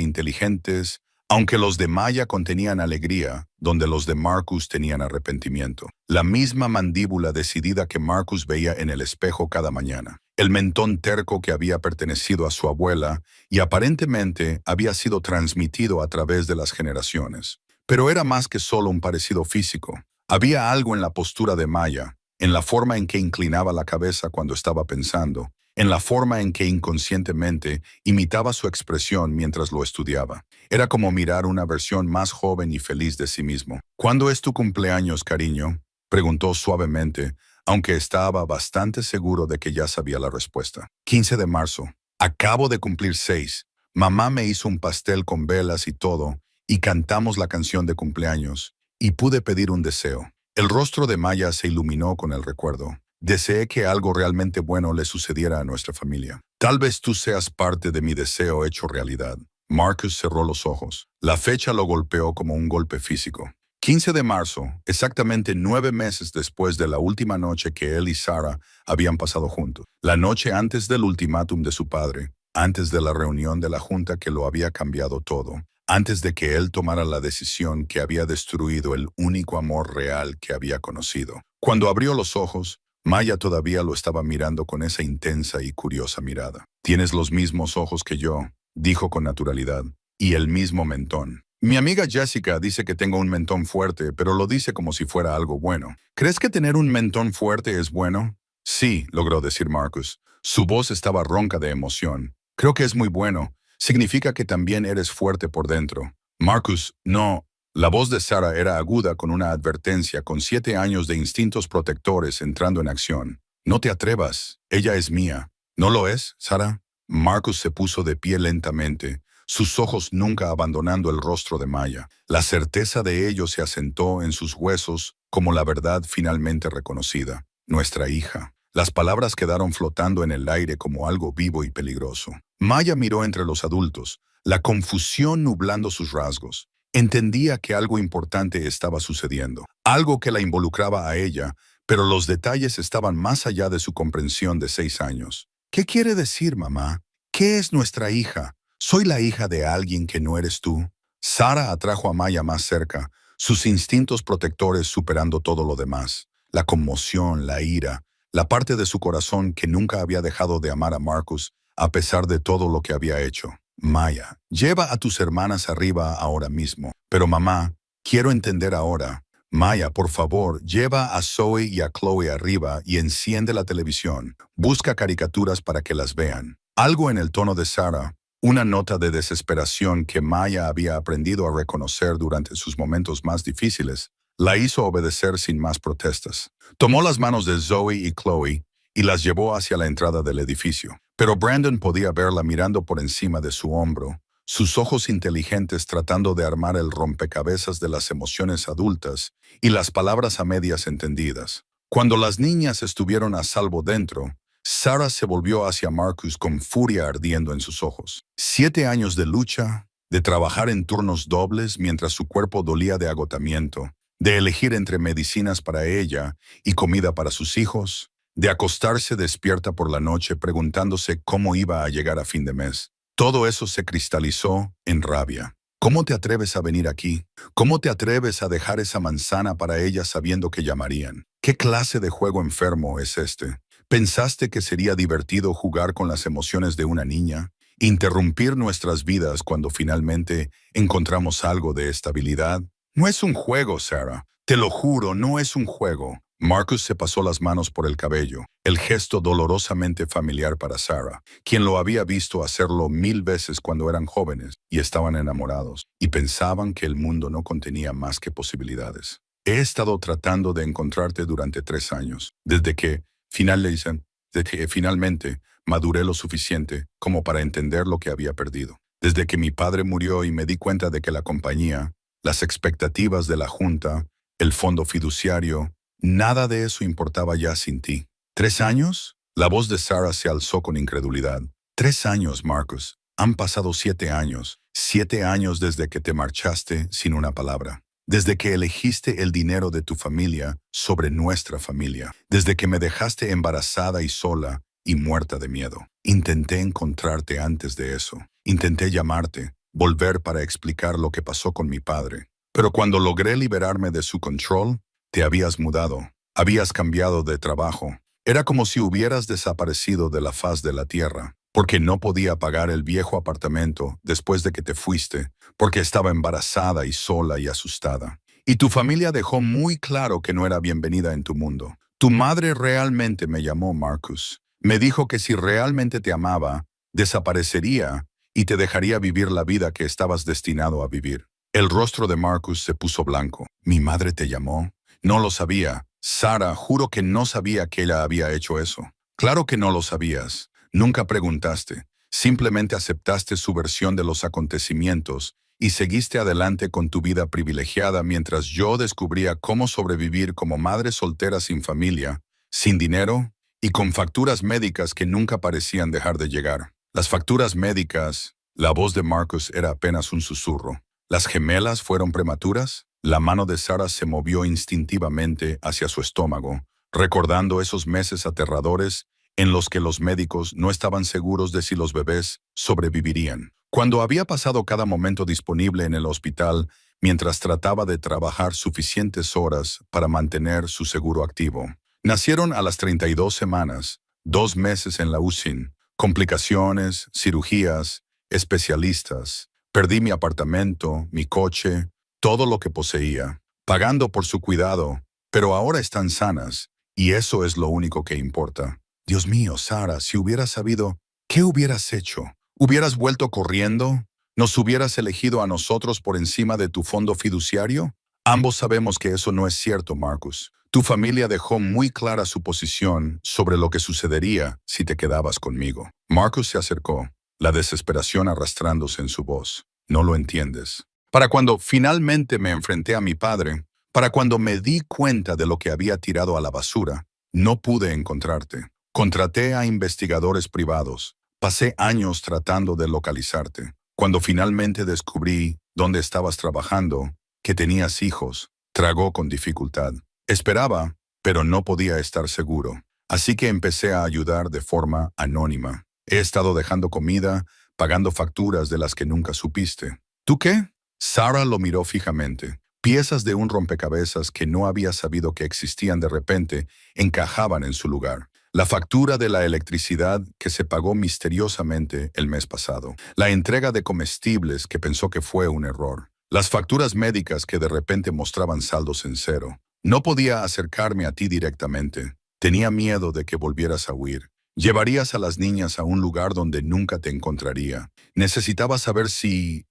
inteligentes, aunque los de Maya contenían alegría, donde los de Marcus tenían arrepentimiento. La misma mandíbula decidida que Marcus veía en el espejo cada mañana. El mentón terco que había pertenecido a su abuela y aparentemente había sido transmitido a través de las generaciones. Pero era más que solo un parecido físico. Había algo en la postura de Maya, en la forma en que inclinaba la cabeza cuando estaba pensando, en la forma en que inconscientemente imitaba su expresión mientras lo estudiaba. Era como mirar una versión más joven y feliz de sí mismo. ¿Cuándo es tu cumpleaños, cariño?, preguntó suavemente, aunque estaba bastante seguro de que ya sabía la respuesta. 15 de marzo. Acabo de cumplir 6. Mamá me hizo un pastel con velas y todo, y cantamos la canción de cumpleaños, y pude pedir un deseo. El rostro de Maya se iluminó con el recuerdo. Deseé que algo realmente bueno le sucediera a nuestra familia. Tal vez tú seas parte de mi deseo hecho realidad. Marcus cerró los ojos. La fecha lo golpeó como un golpe físico. 15 de marzo, exactamente 9 meses después de la última noche que él y Sarah habían pasado juntos. La noche antes del ultimátum de su padre, antes de la reunión de la junta que lo había cambiado todo, antes de que él tomara la decisión que había destruido el único amor real que había conocido. Cuando abrió los ojos, Maya todavía lo estaba mirando con esa intensa y curiosa mirada. «Tienes los mismos ojos que yo», dijo con naturalidad, «y el mismo mentón». Mi amiga Jessica dice que tengo un mentón fuerte, pero lo dice como si fuera algo bueno. ¿Crees que tener un mentón fuerte es bueno? Sí, logró decir Marcus. Su voz estaba ronca de emoción. Creo que es muy bueno. Significa que también eres fuerte por dentro. Marcus, no. La voz de Sarah era aguda con una advertencia con 7 años de instintos protectores entrando en acción. No te atrevas. Ella es mía. ¿No lo es, Sarah? Marcus se puso de pie lentamente, sus ojos nunca abandonando el rostro de Maya. La certeza de ello se asentó en sus huesos como la verdad finalmente reconocida. Nuestra hija. Las palabras quedaron flotando en el aire como algo vivo y peligroso. Maya miró entre los adultos, la confusión nublando sus rasgos. Entendía que algo importante estaba sucediendo, algo que la involucraba a ella, pero los detalles estaban más allá de su comprensión de 6 años. ¿Qué quiere decir, mamá? ¿Qué es nuestra hija? ¿Soy la hija de alguien que no eres tú? Sarah atrajo a Maya más cerca, sus instintos protectores superando todo lo demás. La conmoción, la ira, la parte de su corazón que nunca había dejado de amar a Marcus, a pesar de todo lo que había hecho. Maya, lleva a tus hermanas arriba ahora mismo. Pero mamá, quiero entender ahora. Maya, por favor, lleva a Zoe y a Chloe arriba y enciende la televisión. Busca caricaturas para que las vean. Algo en el tono de Sarah, una nota de desesperación que Maya había aprendido a reconocer durante sus momentos más difíciles, la hizo obedecer sin más protestas. Tomó las manos de Zoe y Chloe y las llevó hacia la entrada del edificio. Pero Brandon podía verla mirando por encima de su hombro, sus ojos inteligentes tratando de armar el rompecabezas de las emociones adultas y las palabras a medias entendidas. Cuando las niñas estuvieron a salvo dentro, Sarah se volvió hacia Marcus con furia ardiendo en sus ojos. 7 años de lucha, de trabajar en turnos dobles mientras su cuerpo dolía de agotamiento, de elegir entre medicinas para ella y comida para sus hijos, de acostarse despierta por la noche preguntándose cómo iba a llegar a fin de mes. Todo eso se cristalizó en rabia. ¿Cómo te atreves a venir aquí? ¿Cómo te atreves a dejar esa manzana para ella sabiendo que llamarían? ¿Qué clase de juego enfermo es este? ¿Pensaste que sería divertido jugar con las emociones de una niña? ¿Interrumpir nuestras vidas cuando finalmente encontramos algo de estabilidad? No es un juego, Sarah. Te lo juro, no es un juego. Marcus se pasó las manos por el cabello, el gesto dolorosamente familiar para Sarah, quien lo había visto hacerlo 1000 veces cuando eran jóvenes y estaban enamorados, y pensaban que el mundo no contenía más que posibilidades. He estado tratando de encontrarte durante 3 años, desde que finalmente maduré lo suficiente como para entender lo que había perdido. Desde que mi padre murió y me di cuenta de que la compañía, las expectativas de la junta, el fondo fiduciario, nada de eso importaba ya sin ti. ¿3 años? La voz de Sarah se alzó con incredulidad. 3 años, Marcus. Han pasado 7 años. 7 años desde que te marchaste sin una palabra. Desde que elegiste el dinero de tu familia sobre nuestra familia. Desde que me dejaste embarazada y sola y muerta de miedo. Intenté encontrarte antes de eso. Intenté llamarte, volver para explicar lo que pasó con mi padre. Pero cuando logré liberarme de su control, te habías mudado, habías cambiado de trabajo. Era como si hubieras desaparecido de la faz de la tierra, porque no podía pagar el viejo apartamento después de que te fuiste, porque estaba embarazada y sola y asustada. Y tu familia dejó muy claro que no era bienvenida en tu mundo. Tu madre realmente me llamó, Marcus. Me dijo que si realmente te amaba, desaparecería y te dejaría vivir la vida que estabas destinado a vivir. El rostro de Marcus se puso blanco. ¿Mi madre te llamó? No lo sabía. Sarah, juro que no sabía que ella había hecho eso. Claro que no lo sabías. Nunca preguntaste. Simplemente aceptaste su versión de los acontecimientos y seguiste adelante con tu vida privilegiada mientras yo descubría cómo sobrevivir como madre soltera sin familia, sin dinero y con facturas médicas que nunca parecían dejar de llegar. Las facturas médicas, la voz de Marcus era apenas un susurro. ¿Las gemelas fueron prematuras? La mano de Sarah se movió instintivamente hacia su estómago, recordando esos meses aterradores en los que los médicos no estaban seguros de si los bebés sobrevivirían. Cuando había pasado cada momento disponible en el hospital mientras trataba de trabajar suficientes horas para mantener su seguro activo. Nacieron a las 32 semanas, 2 meses en la UCI, complicaciones, cirugías, especialistas. Perdí mi apartamento, mi coche, todo lo que poseía, pagando por su cuidado, pero ahora están sanas, y eso es lo único que importa. Dios mío, Sarah, si hubieras sabido, ¿qué hubieras hecho? ¿Hubieras vuelto corriendo? ¿Nos hubieras elegido a nosotros por encima de tu fondo fiduciario? Ambos sabemos que eso no es cierto, Marcus. Tu familia dejó muy clara su posición sobre lo que sucedería si te quedabas conmigo. Marcus se acercó, la desesperación arrastrándose en su voz. No lo entiendes. Para cuando finalmente me enfrenté a mi padre, para cuando me di cuenta de lo que había tirado a la basura, no pude encontrarte. Contraté a investigadores privados. Pasé años tratando de localizarte. Cuando finalmente descubrí dónde estabas trabajando, que tenías hijos, tragó con dificultad. Esperaba, pero no podía estar seguro. Así que empecé a ayudar de forma anónima. He estado dejando comida, pagando facturas de las que nunca supiste. ¿Tú qué? Sarah lo miró fijamente. Piezas de un rompecabezas que no había sabido que existían de repente encajaban en su lugar. La factura de la electricidad que se pagó misteriosamente el mes pasado. La entrega de comestibles que pensó que fue un error. Las facturas médicas que de repente mostraban saldos en cero. No podía acercarme a ti directamente. Tenía miedo de que volvieras a huir. Llevarías a las niñas a un lugar donde nunca te encontraría. Necesitaba saber si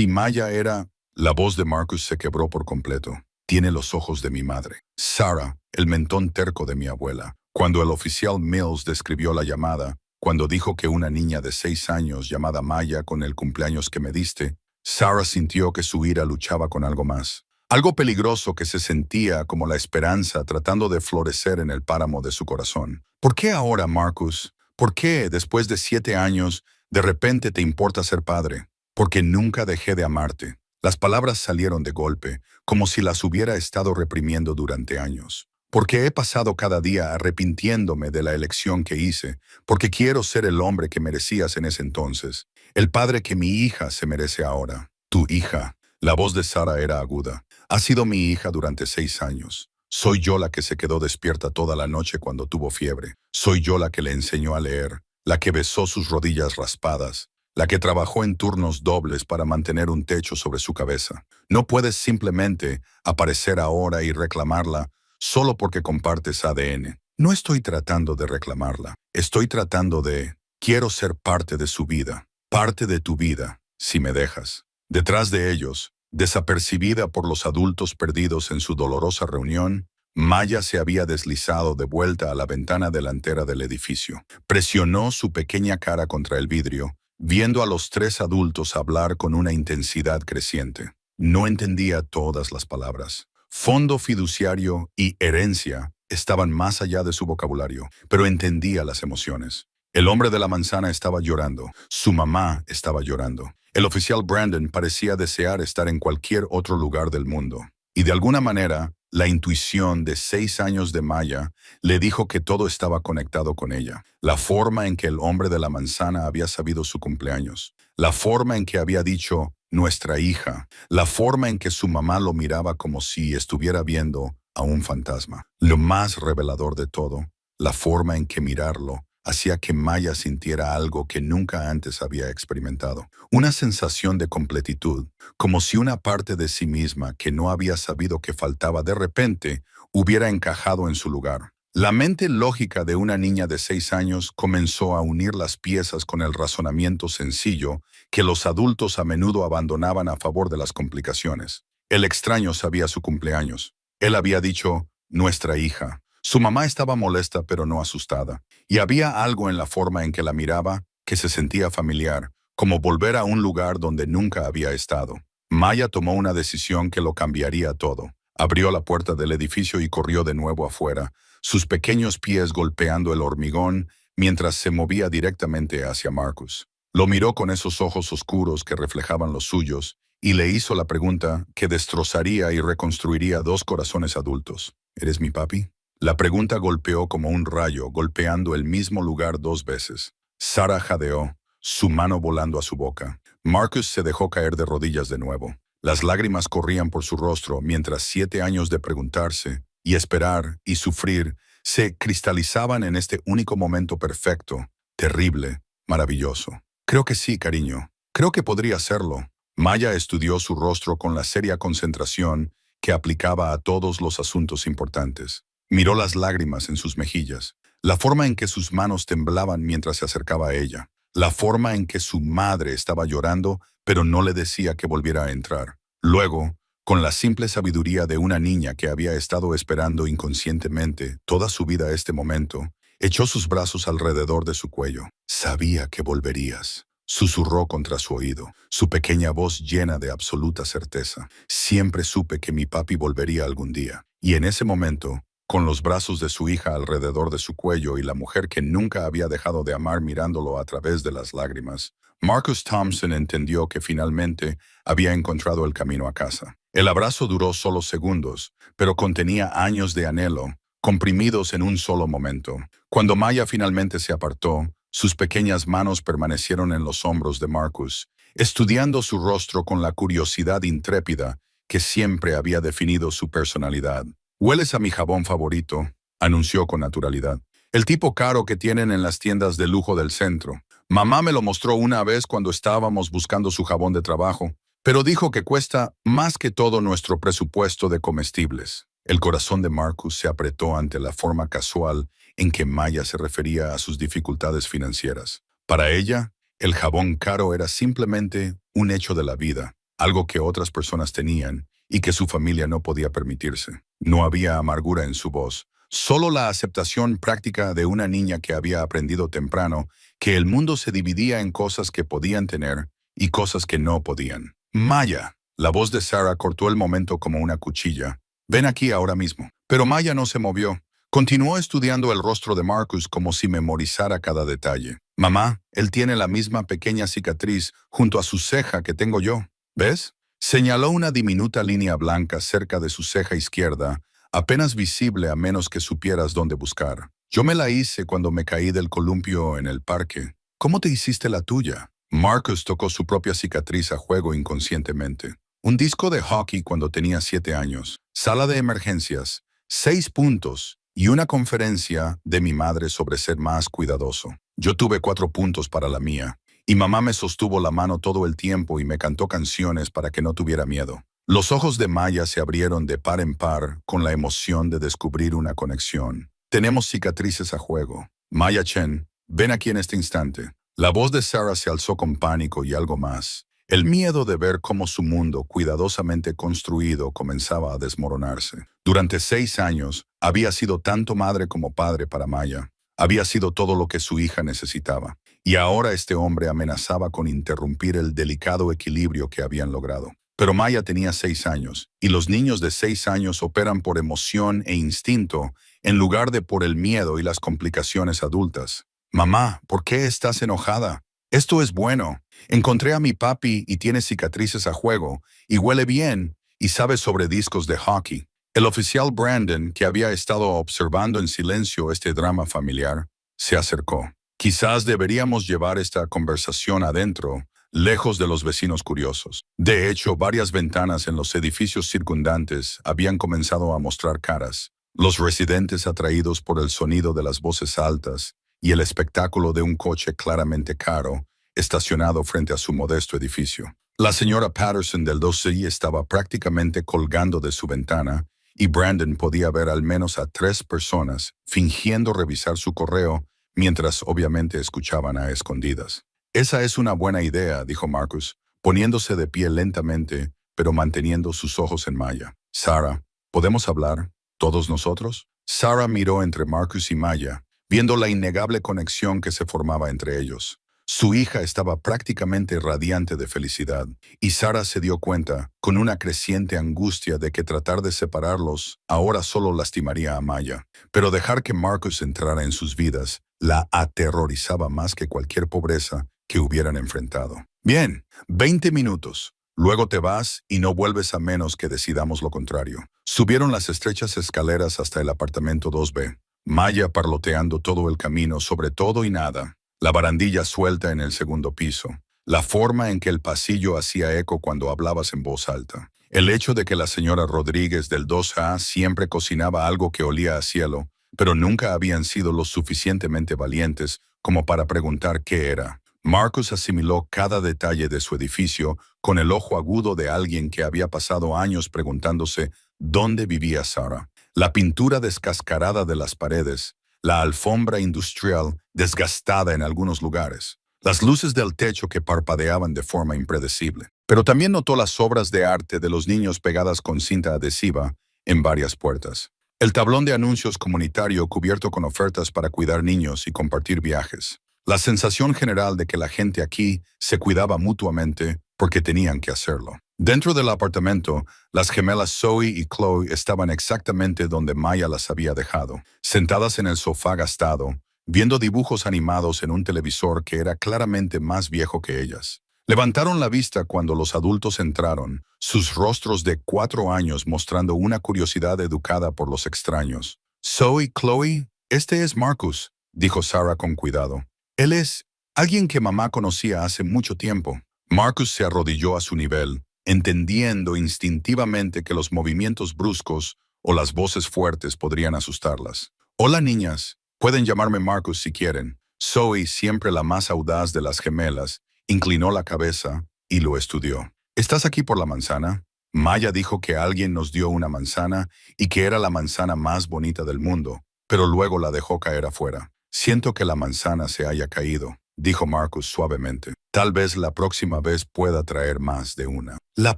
Maya era... La voz de Marcus se quebró por completo. Tiene los ojos de mi madre. Sarah, el mentón terco de mi abuela. Cuando el oficial Mills describió la llamada, cuando dijo que una niña de 6 años llamada Maya con el cumpleaños que me diste, Sarah sintió que su ira luchaba con algo más. Algo peligroso que se sentía como la esperanza tratando de florecer en el páramo de su corazón. ¿Por qué ahora, Marcus? ¿Por qué, después de 7 años, de repente te importa ser padre? Porque nunca dejé de amarte. Las palabras salieron de golpe, como si las hubiera estado reprimiendo durante años. Porque he pasado cada día arrepintiéndome de la elección que hice, porque quiero ser el hombre que merecías en ese entonces, el padre que mi hija se merece ahora. Tu hija. La voz de Sarah era aguda. Ha sido mi hija durante 6 años. Soy yo la que se quedó despierta toda la noche cuando tuvo fiebre. Soy yo la que le enseñó a leer, la que besó sus rodillas raspadas, la que trabajó en turnos dobles para mantener un techo sobre su cabeza. No puedes simplemente aparecer ahora y reclamarla solo porque compartes ADN. No estoy tratando de reclamarla. Estoy tratando de... Quiero ser parte de su vida, parte de tu vida, si me dejas. Detrás de ellos, desapercibida por los adultos perdidos en su dolorosa reunión, Maya se había deslizado de vuelta a la ventana delantera del edificio. Presionó su pequeña cara contra el vidrio, viendo a los 3 adultos hablar con una intensidad creciente. No entendía todas las palabras. Fondo fiduciario y herencia estaban más allá de su vocabulario, pero entendía las emociones. El hombre de la manzana estaba llorando. Su mamá estaba llorando. El oficial Brandon parecía desear estar en cualquier otro lugar del mundo. Y de alguna manera, la intuición de 6 años de Maya le dijo que todo estaba conectado con ella. La forma en que el hombre de la manzana había sabido su cumpleaños. La forma en que había dicho nuestra hija. La forma en que su mamá lo miraba como si estuviera viendo a un fantasma. Lo más revelador de todo, la forma en que mirarlo hacía que Maya sintiera algo que nunca antes había experimentado. Una sensación de completitud, como si una parte de sí misma que no había sabido que faltaba de repente hubiera encajado en su lugar. La mente lógica de una niña de 6 años comenzó a unir las piezas con el razonamiento sencillo que los adultos a menudo abandonaban a favor de las complicaciones. El extraño sabía su cumpleaños. Él había dicho, nuestra hija. Su mamá estaba molesta pero no asustada, y había algo en la forma en que la miraba que se sentía familiar, como volver a un lugar donde nunca había estado. Maya tomó una decisión que lo cambiaría todo. Abrió la puerta del edificio y corrió de nuevo afuera, sus pequeños pies golpeando el hormigón mientras se movía directamente hacia Marcus. Lo miró con esos ojos oscuros que reflejaban los suyos y le hizo la pregunta que destrozaría y reconstruiría 2 corazones adultos. ¿Eres mi papi? La pregunta golpeó como un rayo, golpeando el mismo lugar 2 veces. Sarah jadeó, su mano volando a su boca. Marcus se dejó caer de rodillas de nuevo. Las lágrimas corrían por su rostro mientras 7 años de preguntarse, y esperar, y sufrir, se cristalizaban en este único momento perfecto, terrible, maravilloso. Creo que sí, cariño. Creo que podría hacerlo. Maya estudió su rostro con la seria concentración que aplicaba a todos los asuntos importantes. Miró las lágrimas en sus mejillas, la forma en que sus manos temblaban mientras se acercaba a ella, la forma en que su madre estaba llorando, pero no le decía que volviera a entrar. Luego, con la simple sabiduría de una niña que había estado esperando inconscientemente toda su vida este momento, echó sus brazos alrededor de su cuello. Sabía que volverías. Susurró contra su oído, su pequeña voz llena de absoluta certeza. Siempre supe que mi papi volvería algún día. Y en ese momento, con los brazos de su hija alrededor de su cuello y la mujer que nunca había dejado de amar mirándolo a través de las lágrimas, Marcus Thompson entendió que finalmente había encontrado el camino a casa. El abrazo duró solo segundos, pero contenía años de anhelo, comprimidos en un solo momento. Cuando Maya finalmente se apartó, sus pequeñas manos permanecieron en los hombros de Marcus, estudiando su rostro con la curiosidad intrépida que siempre había definido su personalidad. «Hueles a mi jabón favorito», anunció con naturalidad. El tipo caro que tienen en las tiendas de lujo del centro. Mamá me lo mostró una vez cuando estábamos buscando su jabón de trabajo, pero dijo que cuesta más que todo nuestro presupuesto de comestibles. El corazón de Marcus se apretó ante la forma casual en que Maya se refería a sus dificultades financieras. Para ella, el jabón caro era simplemente un hecho de la vida, algo que otras personas tenían y que su familia no podía permitirse. No había amargura en su voz, solo la aceptación práctica de una niña que había aprendido temprano que el mundo se dividía en cosas que podían tener y cosas que no podían. Maya, la voz de Sarah cortó el momento como una cuchilla. Ven aquí ahora mismo. Pero Maya no se movió. Continuó estudiando el rostro de Marcus como si memorizara cada detalle. Mamá, él tiene la misma pequeña cicatriz junto a su ceja que tengo yo. ¿Ves? Señaló una diminuta línea blanca cerca de su ceja izquierda, apenas visible a menos que supieras dónde buscar. Yo me la hice cuando me caí del columpio en el parque. ¿Cómo te hiciste la tuya? Marcus tocó su propia cicatriz a juego inconscientemente. Un disco de hockey cuando tenía 7 años. Sala de emergencias. 6 puntos. Y una conferencia de mi madre sobre ser más cuidadoso. Yo tuve 4 puntos para la mía. Y mamá me sostuvo la mano todo el tiempo y me cantó canciones para que no tuviera miedo. Los ojos de Maya se abrieron de par en par con la emoción de descubrir una conexión. Tenemos cicatrices a juego. Maya Chen, ven aquí en este instante. La voz de Sarah se alzó con pánico y algo más. El miedo de ver cómo su mundo, cuidadosamente construido, comenzaba a desmoronarse. Durante 6 años, había sido tanto madre como padre para Maya. Había sido todo lo que su hija necesitaba. Y ahora este hombre amenazaba con interrumpir el delicado equilibrio que habían logrado. Pero Maya tenía 6 años, y los niños de 6 años operan por emoción e instinto, en lugar de por el miedo y las complicaciones adultas. Mamá, ¿por qué estás enojada? Esto es bueno. Encontré a mi papi y tiene cicatrices a juego, y huele bien, y sabe sobre discos de hockey. El oficial Brandon, que había estado observando en silencio este drama familiar, se acercó. Quizás deberíamos llevar esta conversación adentro, lejos de los vecinos curiosos. De hecho, varias ventanas en los edificios circundantes habían comenzado a mostrar caras. Los residentes atraídos por el sonido de las voces altas y el espectáculo de un coche claramente caro, estacionado frente a su modesto edificio. La señora Patterson del 12 estaba prácticamente colgando de su ventana y Brandon podía ver al menos a 3 personas fingiendo revisar su correo mientras obviamente escuchaban a escondidas. Esa es una buena idea, dijo Marcus, poniéndose de pie lentamente, pero manteniendo sus ojos en Maya. Sarah, ¿podemos hablar? ¿Todos nosotros? Sarah miró entre Marcus y Maya, viendo la innegable conexión que se formaba entre ellos. Su hija estaba prácticamente radiante de felicidad, y Sarah se dio cuenta, con una creciente angustia de que tratar de separarlos ahora solo lastimaría a Maya. Pero dejar que Marcus entrara en sus vidas la aterrorizaba más que cualquier pobreza que hubieran enfrentado. Bien, 20 minutos. Luego te vas y no vuelves a menos que decidamos lo contrario. Subieron las estrechas escaleras hasta el apartamento 2B. Maya parloteando todo el camino sobre todo y nada. La barandilla suelta en el segundo piso. La forma en que el pasillo hacía eco cuando hablabas en voz alta. El hecho de que la señora Rodríguez del 2A siempre cocinaba algo que olía a cielo, pero nunca habían sido lo suficientemente valientes como para preguntar qué era. Marcus asimiló cada detalle de su edificio con el ojo agudo de alguien que había pasado años preguntándose dónde vivía Sarah. La pintura descascarada de las paredes, la alfombra industrial desgastada en algunos lugares, las luces del techo que parpadeaban de forma impredecible. Pero también notó las obras de arte de los niños pegadas con cinta adhesiva en varias puertas. El tablón de anuncios comunitario cubierto con ofertas para cuidar niños y compartir viajes. La sensación general de que la gente aquí se cuidaba mutuamente porque tenían que hacerlo. Dentro del apartamento, las gemelas Zoe y Chloe estaban exactamente donde Maya las había dejado, sentadas en el sofá gastado, viendo dibujos animados en un televisor que era claramente más viejo que ellas. Levantaron la vista cuando los adultos entraron, sus rostros de 4 años mostrando una curiosidad educada por los extraños. Zoe, Chloe, este es Marcus, dijo Sarah con cuidado. Él es alguien que mamá conocía hace mucho tiempo. Marcus se arrodilló a su nivel, entendiendo instintivamente que los movimientos bruscos o las voces fuertes podrían asustarlas. Hola niñas, Pueden llamarme Marcus si quieren. Zoe, siempre la más audaz de las gemelas, inclinó la cabeza y lo estudió. ¿Estás aquí por la manzana? Maya dijo que alguien nos dio una manzana y que era la manzana más bonita del mundo, pero luego la dejó caer afuera. Siento que la manzana se haya caído, dijo Marcus suavemente. Tal vez la próxima vez pueda traer más de una. La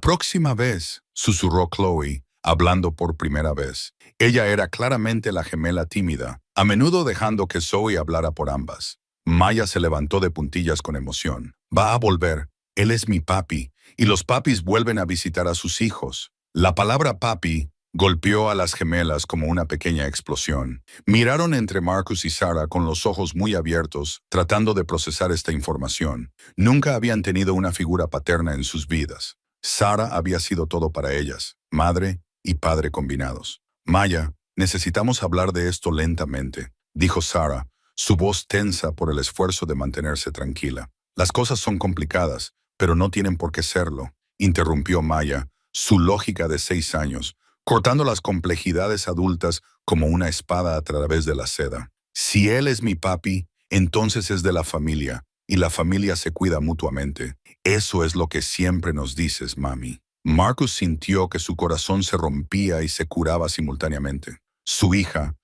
próxima vez, susurró Chloe, hablando por primera vez. Ella era claramente la gemela tímida, a menudo dejando que Zoe hablara por ambas. Maya se levantó de puntillas con emoción. Va a volver. Él es mi papi, y los papis vuelven a visitar a sus hijos. La palabra papi golpeó a las gemelas como una pequeña explosión. Miraron entre Marcus y Sarah con los ojos muy abiertos, tratando de procesar esta información. Nunca habían tenido una figura paterna en sus vidas. Sarah había sido todo para ellas, madre y padre combinados. Maya, necesitamos hablar de esto lentamente, dijo Sarah, su voz tensa por el esfuerzo de mantenerse tranquila. Las cosas son complicadas, pero no tienen por qué serlo, interrumpió Maya, su lógica de 6 años, cortando las complejidades adultas como una espada a través de la seda. Si él es mi papi, entonces es de la familia, y la familia se cuida mutuamente. Eso es lo que siempre nos dices, mami. Marcus sintió que su corazón se rompía y se curaba simultáneamente. Su hija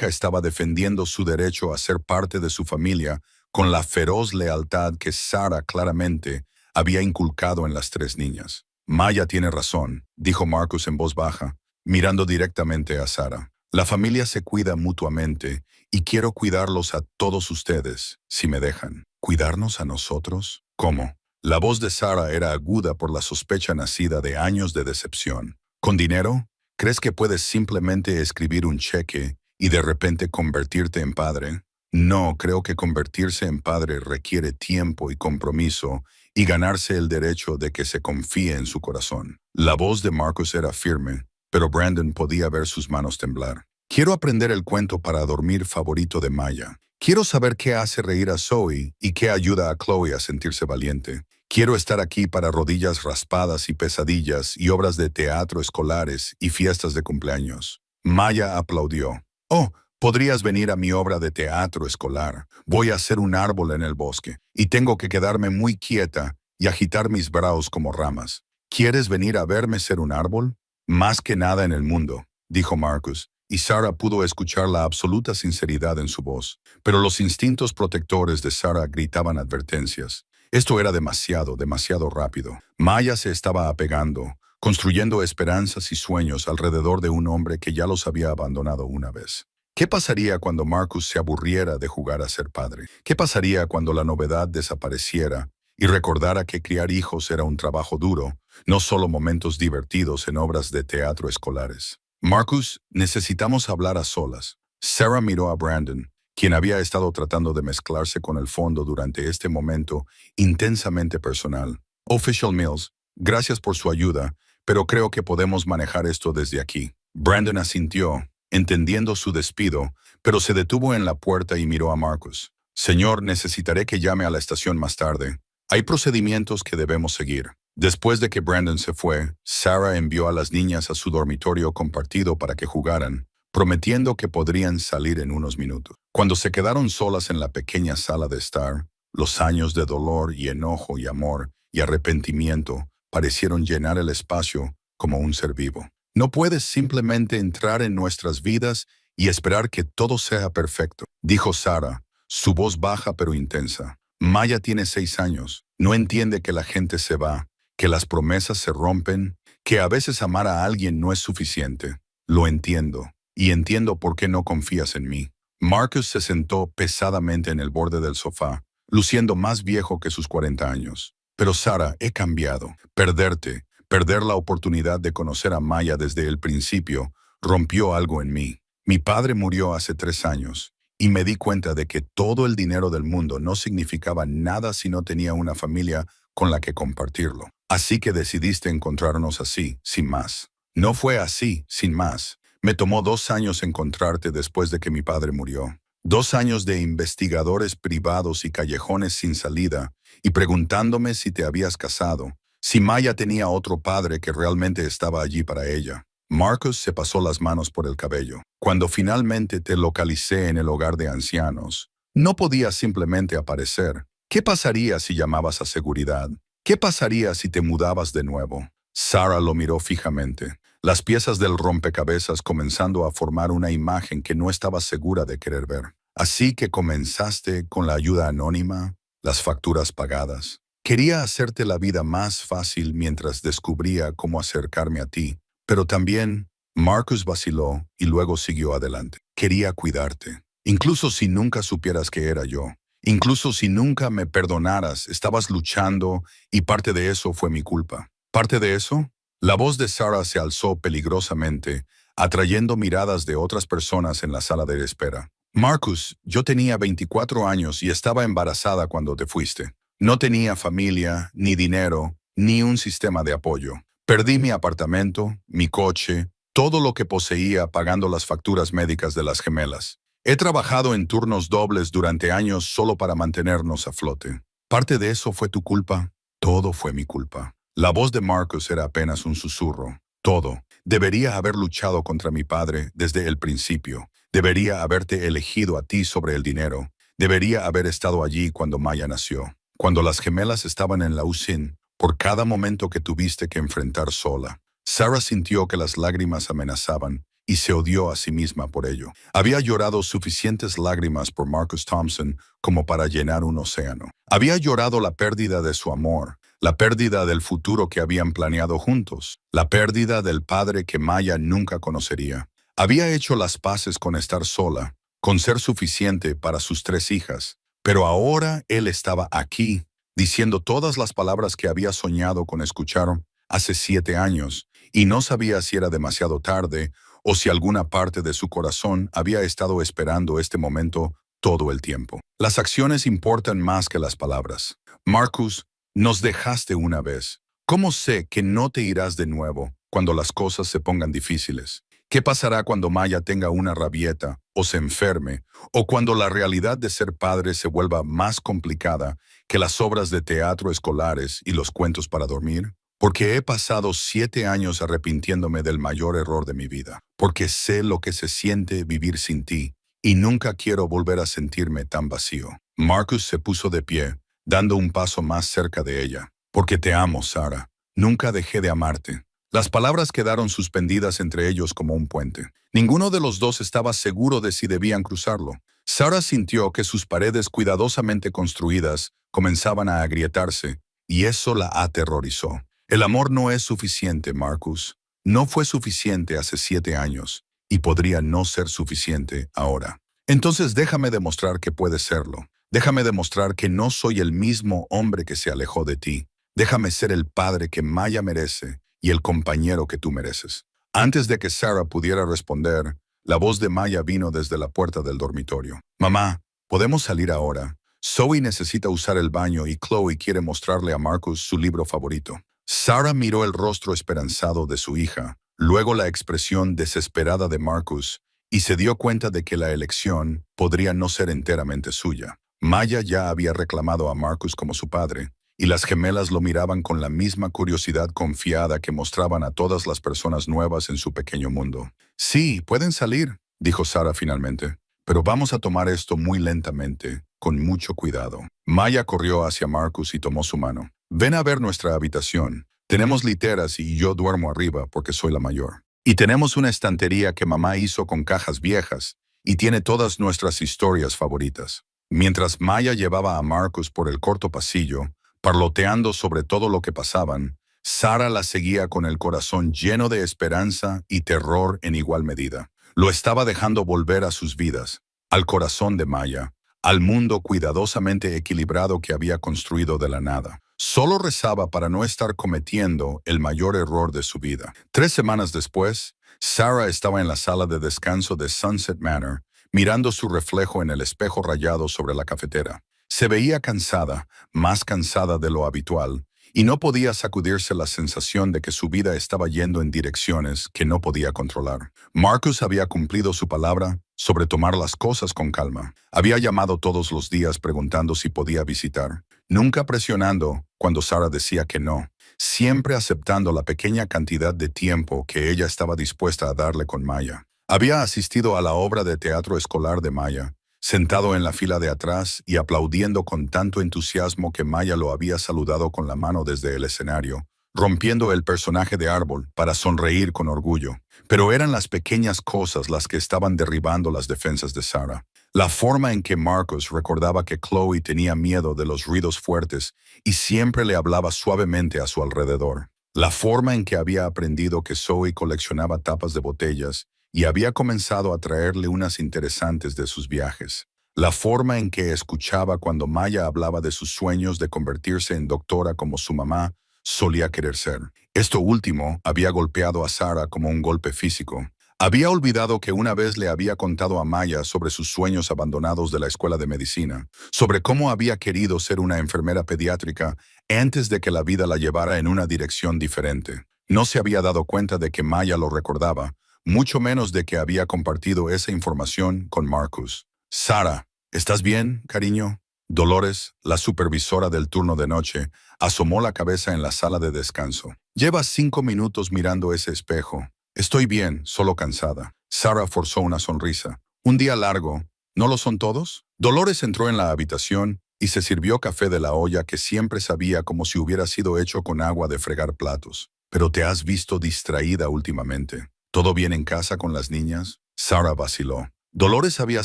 estaba defendiendo su derecho a ser parte de su familia con la feroz lealtad que Sarah claramente había inculcado en las 3 niñas. Maya tiene razón, dijo Marcus en voz baja, mirando directamente a Sarah. La familia se cuida mutuamente y quiero cuidarlos a todos ustedes, si me dejan. ¿Cuidarnos a nosotros? ¿Cómo? La voz de Sarah era aguda por la sospecha nacida de años de decepción. ¿Con dinero? ¿Crees que puedes simplemente escribir un cheque y de repente convertirte en padre? No, creo que convertirse en padre requiere tiempo y compromiso y ganarse el derecho de que se confíe en su corazón. La voz de Marcus era firme, pero Brandon podía ver sus manos temblar. Quiero aprender el cuento para dormir favorito de Maya. Quiero saber qué hace reír a Zoe y qué ayuda a Chloe a sentirse valiente. Quiero estar aquí para rodillas raspadas y pesadillas y obras de teatro escolares y fiestas de cumpleaños. Maya aplaudió. Oh, podrías venir a mi obra de teatro escolar. Voy a hacer un árbol en el bosque y tengo que quedarme muy quieta y agitar mis brazos como ramas. ¿Quieres venir a verme ser un árbol? Más que nada en el mundo, dijo Marcus, y Sarah pudo escuchar la absoluta sinceridad en su voz. Pero los instintos protectores de Sarah gritaban advertencias. Esto era demasiado rápido. Maya se estaba apegando, construyendo esperanzas y sueños alrededor de un hombre que ya los había abandonado una vez. ¿Qué pasaría cuando Marcus se aburriera de jugar a ser padre? ¿Qué pasaría cuando la novedad desapareciera y recordara que criar hijos era un trabajo duro, no solo momentos divertidos en obras de teatro escolares? Marcus, necesitamos hablar a solas. Sarah miró a Brandon, quien había estado tratando de mezclarse con el fondo durante este momento intensamente personal. Official Mills, gracias por su ayuda, pero creo que podemos manejar esto desde aquí. Brandon asintió, entendiendo su despido, pero se detuvo en la puerta y miró a Marcus. Señor, necesitaré que llame a la estación más tarde. Hay procedimientos que debemos seguir. Después de que Brandon se fue, Sarah envió a las niñas a su dormitorio compartido para que jugaran, prometiendo que podrían salir en unos minutos. Cuando se quedaron solas en la pequeña sala de estar, los años de dolor y enojo y amor y arrepentimiento parecieron llenar el espacio como un ser vivo. No puedes simplemente entrar en nuestras vidas y esperar que todo sea perfecto, dijo Sarah, su voz baja pero intensa. Maya tiene 6 años, no entiende que la gente se va, que las promesas se rompen, que a veces amar a alguien no es suficiente. Lo entiendo, y entiendo por qué no confías en mí. Marcus se sentó pesadamente en el borde del sofá, luciendo más viejo que sus 40 años. Pero Sarah, he cambiado. Perder la oportunidad de conocer a Maya desde el principio, rompió algo en mí. Mi padre murió hace 3 años, y me di cuenta de que todo el dinero del mundo no significaba nada si no tenía una familia con la que compartirlo. Así que decidiste encontrarnos así, sin más. No fue así, sin más. Me tomó 2 años encontrarte después de que mi padre murió. 2 años de investigadores privados y callejones sin salida, y preguntándome si te habías casado, si Maya tenía otro padre que realmente estaba allí para ella. Marcus se pasó las manos por el cabello. Cuando finalmente te localicé en el hogar de ancianos, no podías simplemente aparecer. ¿Qué pasaría si llamabas a seguridad? ¿Qué pasaría si te mudabas de nuevo? Sarah lo miró fijamente, las piezas del rompecabezas comenzando a formar una imagen que no estaba segura de querer ver. Así que comenzaste con la ayuda anónima, las facturas pagadas. Quería hacerte la vida más fácil mientras descubría cómo acercarme a ti, pero también Marcus vaciló y luego siguió adelante. Quería cuidarte, incluso si nunca supieras que era yo. Incluso si nunca me perdonaras, estabas luchando y parte de eso fue mi culpa. ¿Parte de eso? La voz de Sarah se alzó peligrosamente, atrayendo miradas de otras personas en la sala de espera. Marcus, yo tenía 24 años y estaba embarazada cuando te fuiste. No tenía familia, ni dinero, ni un sistema de apoyo. Perdí mi apartamento, mi coche, todo lo que poseía pagando las facturas médicas de las gemelas. He trabajado en turnos dobles durante años solo para mantenernos a flote. ¿Parte de eso fue tu culpa? Todo fue mi culpa. La voz de Marcus era apenas un susurro. Todo. Debería haber luchado contra mi padre desde el principio. Debería haberte elegido a ti sobre el dinero. Debería haber estado allí cuando Maya nació. Cuando las gemelas estaban en la UCIN, por cada momento que tuviste que enfrentar sola. Sarah sintió que las lágrimas amenazaban y se odió a sí misma por ello. Había llorado suficientes lágrimas por Marcus Thompson como para llenar un océano. Había llorado la pérdida de su amor, la pérdida del futuro que habían planeado juntos, la pérdida del padre que Maya nunca conocería. Había hecho las paces con estar sola, con ser suficiente para sus 3 hijas. Pero ahora él estaba aquí, diciendo todas las palabras que había soñado con escuchar hace 7 años, y no sabía si era demasiado tarde o si alguna parte de su corazón había estado esperando este momento todo el tiempo. Las acciones importan más que las palabras. Marcus, nos dejaste una vez. ¿Cómo sé que no te irás de nuevo cuando las cosas se pongan difíciles? ¿Qué pasará cuando Maya tenga una rabieta o se enferme, o cuando la realidad de ser padre se vuelva más complicada que las obras de teatro escolares y los cuentos para dormir? Porque he pasado 7 años arrepintiéndome del mayor error de mi vida, porque sé lo que se siente vivir sin ti, y nunca quiero volver a sentirme tan vacío. Marcus se puso de pie, dando un paso más cerca de ella. Porque te amo, Sarah. Nunca dejé de amarte. Las palabras quedaron suspendidas entre ellos como un puente. Ninguno de los dos estaba seguro de si debían cruzarlo. Sarah sintió que sus paredes cuidadosamente construidas comenzaban a agrietarse, y eso la aterrorizó. El amor no es suficiente, Marcus. No fue suficiente hace 7 años, y podría no ser suficiente ahora. Entonces déjame demostrar que puede serlo. Déjame demostrar que no soy el mismo hombre que se alejó de ti. Déjame ser el padre que Maya merece y el compañero que tú mereces. Antes de que Sarah pudiera responder, la voz de Maya vino desde la puerta del dormitorio. Mamá, ¿podemos salir ahora? Zoe necesita usar el baño y Chloe quiere mostrarle a Marcus su libro favorito. Sarah miró el rostro esperanzado de su hija, luego la expresión desesperada de Marcus, y se dio cuenta de que la elección podría no ser enteramente suya. Maya ya había reclamado a Marcus como su padre, y las gemelas lo miraban con la misma curiosidad confiada que mostraban a todas las personas nuevas en su pequeño mundo. Sí, pueden salir, dijo Sarah finalmente, pero vamos a tomar esto muy lentamente, con mucho cuidado. Maya corrió hacia Marcus y tomó su mano. Ven a ver nuestra habitación. Tenemos literas y yo duermo arriba porque soy la mayor. Y tenemos una estantería que mamá hizo con cajas viejas y tiene todas nuestras historias favoritas. Mientras Maya llevaba a Marcus por el corto pasillo, parloteando sobre todo lo que pasaban, Sarah la seguía con el corazón lleno de esperanza y terror en igual medida. Lo estaba dejando volver a sus vidas, al corazón de Maya, al mundo cuidadosamente equilibrado que había construido de la nada. Solo rezaba para no estar cometiendo el mayor error de su vida. 3 semanas después, Sarah estaba en la sala de descanso de Sunset Manor, mirando su reflejo en el espejo rayado sobre la cafetera. Se veía cansada, más cansada de lo habitual, y no podía sacudirse la sensación de que su vida estaba yendo en direcciones que no podía controlar. Marcus había cumplido su palabra sobre tomar las cosas con calma. Había llamado todos los días preguntando si podía visitar, nunca presionando cuando Sarah decía que no. siempre aceptando la pequeña cantidad de tiempo que ella estaba dispuesta a darle con Maya. Había asistido a la obra de teatro escolar de Maya, sentado en la fila de atrás y aplaudiendo con tanto entusiasmo que Maya lo había saludado con la mano desde el escenario, rompiendo el personaje de árbol para sonreír con orgullo. Pero eran las pequeñas cosas las que estaban derribando las defensas de Sarah. La forma en que Marcus recordaba que Chloe tenía miedo de los ruidos fuertes y siempre le hablaba suavemente a su alrededor. La forma en que había aprendido que Zoe coleccionaba tapas de botellas y había comenzado a traerle unas interesantes de sus viajes. La forma en que escuchaba cuando Maya hablaba de sus sueños de convertirse en doctora como su mamá solía querer ser. Esto último había golpeado a Sarah como un golpe físico. Había olvidado que una vez le había contado a Maya sobre sus sueños abandonados de la escuela de medicina, sobre cómo había querido ser una enfermera pediátrica antes de que la vida la llevara en una dirección diferente. No se había dado cuenta de que Maya lo recordaba, mucho menos de que había compartido esa información con Marcus. Sarah, ¿estás bien, cariño? Dolores, la supervisora del turno de noche, asomó la cabeza en la sala de descanso. Llevas 5 minutos mirando ese espejo. Estoy bien, solo cansada. Sarah forzó una sonrisa. Un día largo. ¿No lo son todos? Dolores entró en la habitación y se sirvió café de la olla que siempre sabía como si hubiera sido hecho con agua de fregar platos. Pero te has visto distraída últimamente. ¿Todo bien en casa con las niñas? Sarah vaciló. Dolores había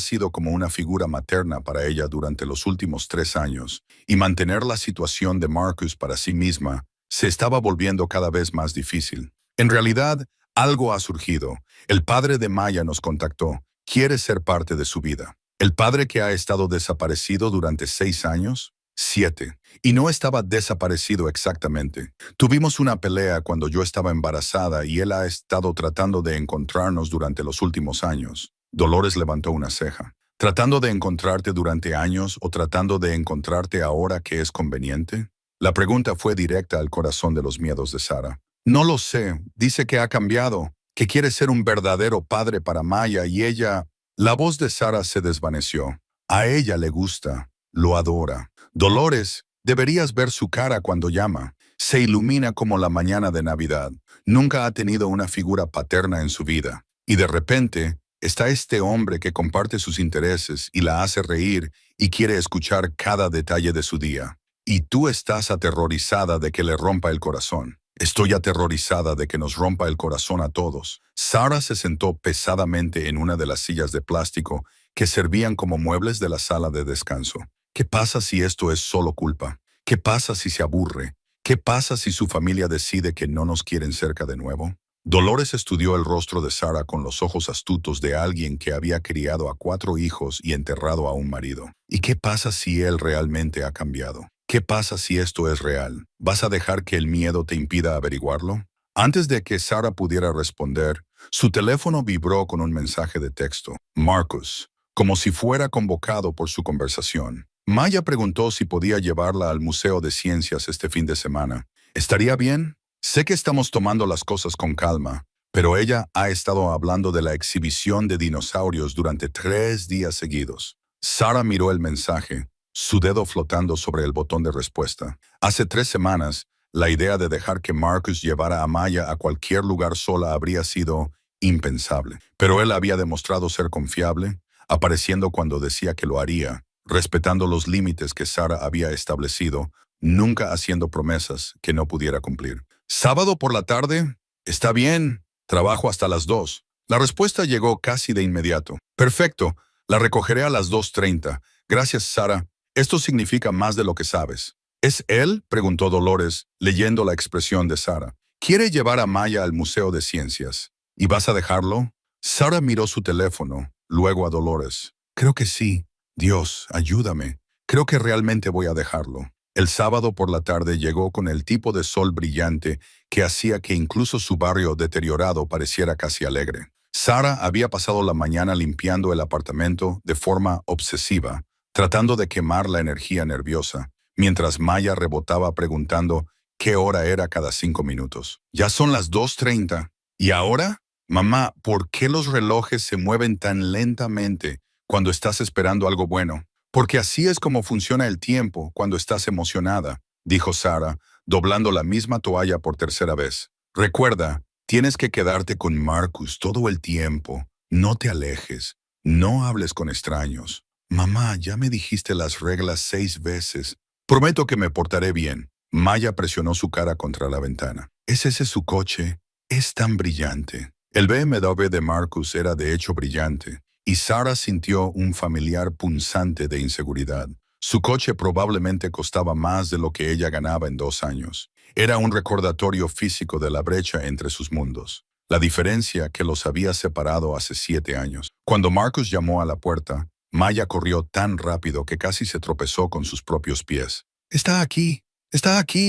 sido como una figura materna para ella durante los últimos 3 años, y mantener la situación de Marcus para sí misma se estaba volviendo cada vez más difícil. En realidad, algo ha surgido. El padre de Maya nos contactó. Quiere ser parte de su vida. El padre que ha estado desaparecido durante 6 años, 7. Y no estaba desaparecido exactamente. Tuvimos una pelea cuando yo estaba embarazada y él ha estado tratando de encontrarnos durante los últimos años. Dolores levantó una ceja. ¿Tratando de encontrarte durante años o tratando de encontrarte ahora que es conveniente? La pregunta fue directa al corazón de los miedos de Sarah. No lo sé. Dice que ha cambiado, que quiere ser un verdadero padre para Maya y ella... La voz de Sarah se desvaneció. A ella le gusta, lo adora. Dolores, deberías ver su cara cuando llama. Se ilumina como la mañana de Navidad. Nunca ha tenido una figura paterna en su vida. Y de repente, está este hombre que comparte sus intereses y la hace reír y quiere escuchar cada detalle de su día. Y tú estás aterrorizada de que le rompa el corazón. Estoy aterrorizada de que nos rompa el corazón a todos. Sarah se sentó pesadamente en una de las sillas de plástico que servían como muebles de la sala de descanso. ¿Qué pasa si esto es solo culpa? ¿Qué pasa si se aburre? ¿Qué pasa si su familia decide que no nos quieren cerca de nuevo? Dolores estudió el rostro de Sarah con los ojos astutos de alguien que había criado a 4 hijos y enterrado a un marido. ¿Y qué pasa si él realmente ha cambiado? ¿Qué pasa si esto es real? ¿Vas a dejar que el miedo te impida averiguarlo? Antes de que Sarah pudiera responder, su teléfono vibró con un mensaje de texto. Marcus, como si fuera convocado por su conversación. Maya preguntó si podía llevarla al Museo de Ciencias este fin de semana. ¿Estaría bien? Sé que estamos tomando las cosas con calma, pero ella ha estado hablando de la exhibición de dinosaurios durante 3 días seguidos. Sarah miró el mensaje, su dedo flotando sobre el botón de respuesta. Hace 3 semanas, la idea de dejar que Marcus llevara a Maya a cualquier lugar sola habría sido impensable. Pero él había demostrado ser confiable, apareciendo cuando decía que lo haría, respetando los límites que Sarah había establecido, nunca haciendo promesas que no pudiera cumplir. ¿Sábado por la tarde? Está bien. Trabajo hasta las 2. La respuesta llegó casi de inmediato. Perfecto. La recogeré a las 2:30. Gracias, Sarah. Esto significa más de lo que sabes. ¿Es él?, preguntó Dolores, leyendo la expresión de Sarah. Quiere llevar a Maya al Museo de Ciencias. ¿Y vas a dejarlo? Sarah miró su teléfono, luego a Dolores. Creo que sí. Dios, ayúdame. Creo que realmente voy a dejarlo. El sábado por la tarde llegó con el tipo de sol brillante que hacía que incluso su barrio deteriorado pareciera casi alegre. Sarah había pasado la mañana limpiando el apartamento de forma obsesiva, tratando de quemar la energía nerviosa, mientras Maya rebotaba preguntando qué hora era cada 5 minutos. Ya son las 2:30. ¿Y ahora? Mamá, ¿por qué los relojes se mueven tan lentamente cuando estás esperando algo bueno? Porque así es como funciona el tiempo cuando estás emocionada, dijo Sarah, doblando la misma toalla por tercera vez. Recuerda, tienes que quedarte con Marcus todo el tiempo. No te alejes. No hables con extraños. Mamá, ya me dijiste las reglas 6 veces. Prometo que me portaré bien. Maya presionó su cara contra la ventana. ¿Es ese su coche? Es tan brillante. El BMW de Marcus era de hecho brillante, y Sarah sintió un familiar punzante de inseguridad. Su coche probablemente costaba más de lo que ella ganaba en 2 años. Era un recordatorio físico de la brecha entre sus mundos. La diferencia que los había separado hace 7 años. Cuando Marcus llamó a la puerta, Maya corrió tan rápido que casi se tropezó con sus propios pies. Está aquí,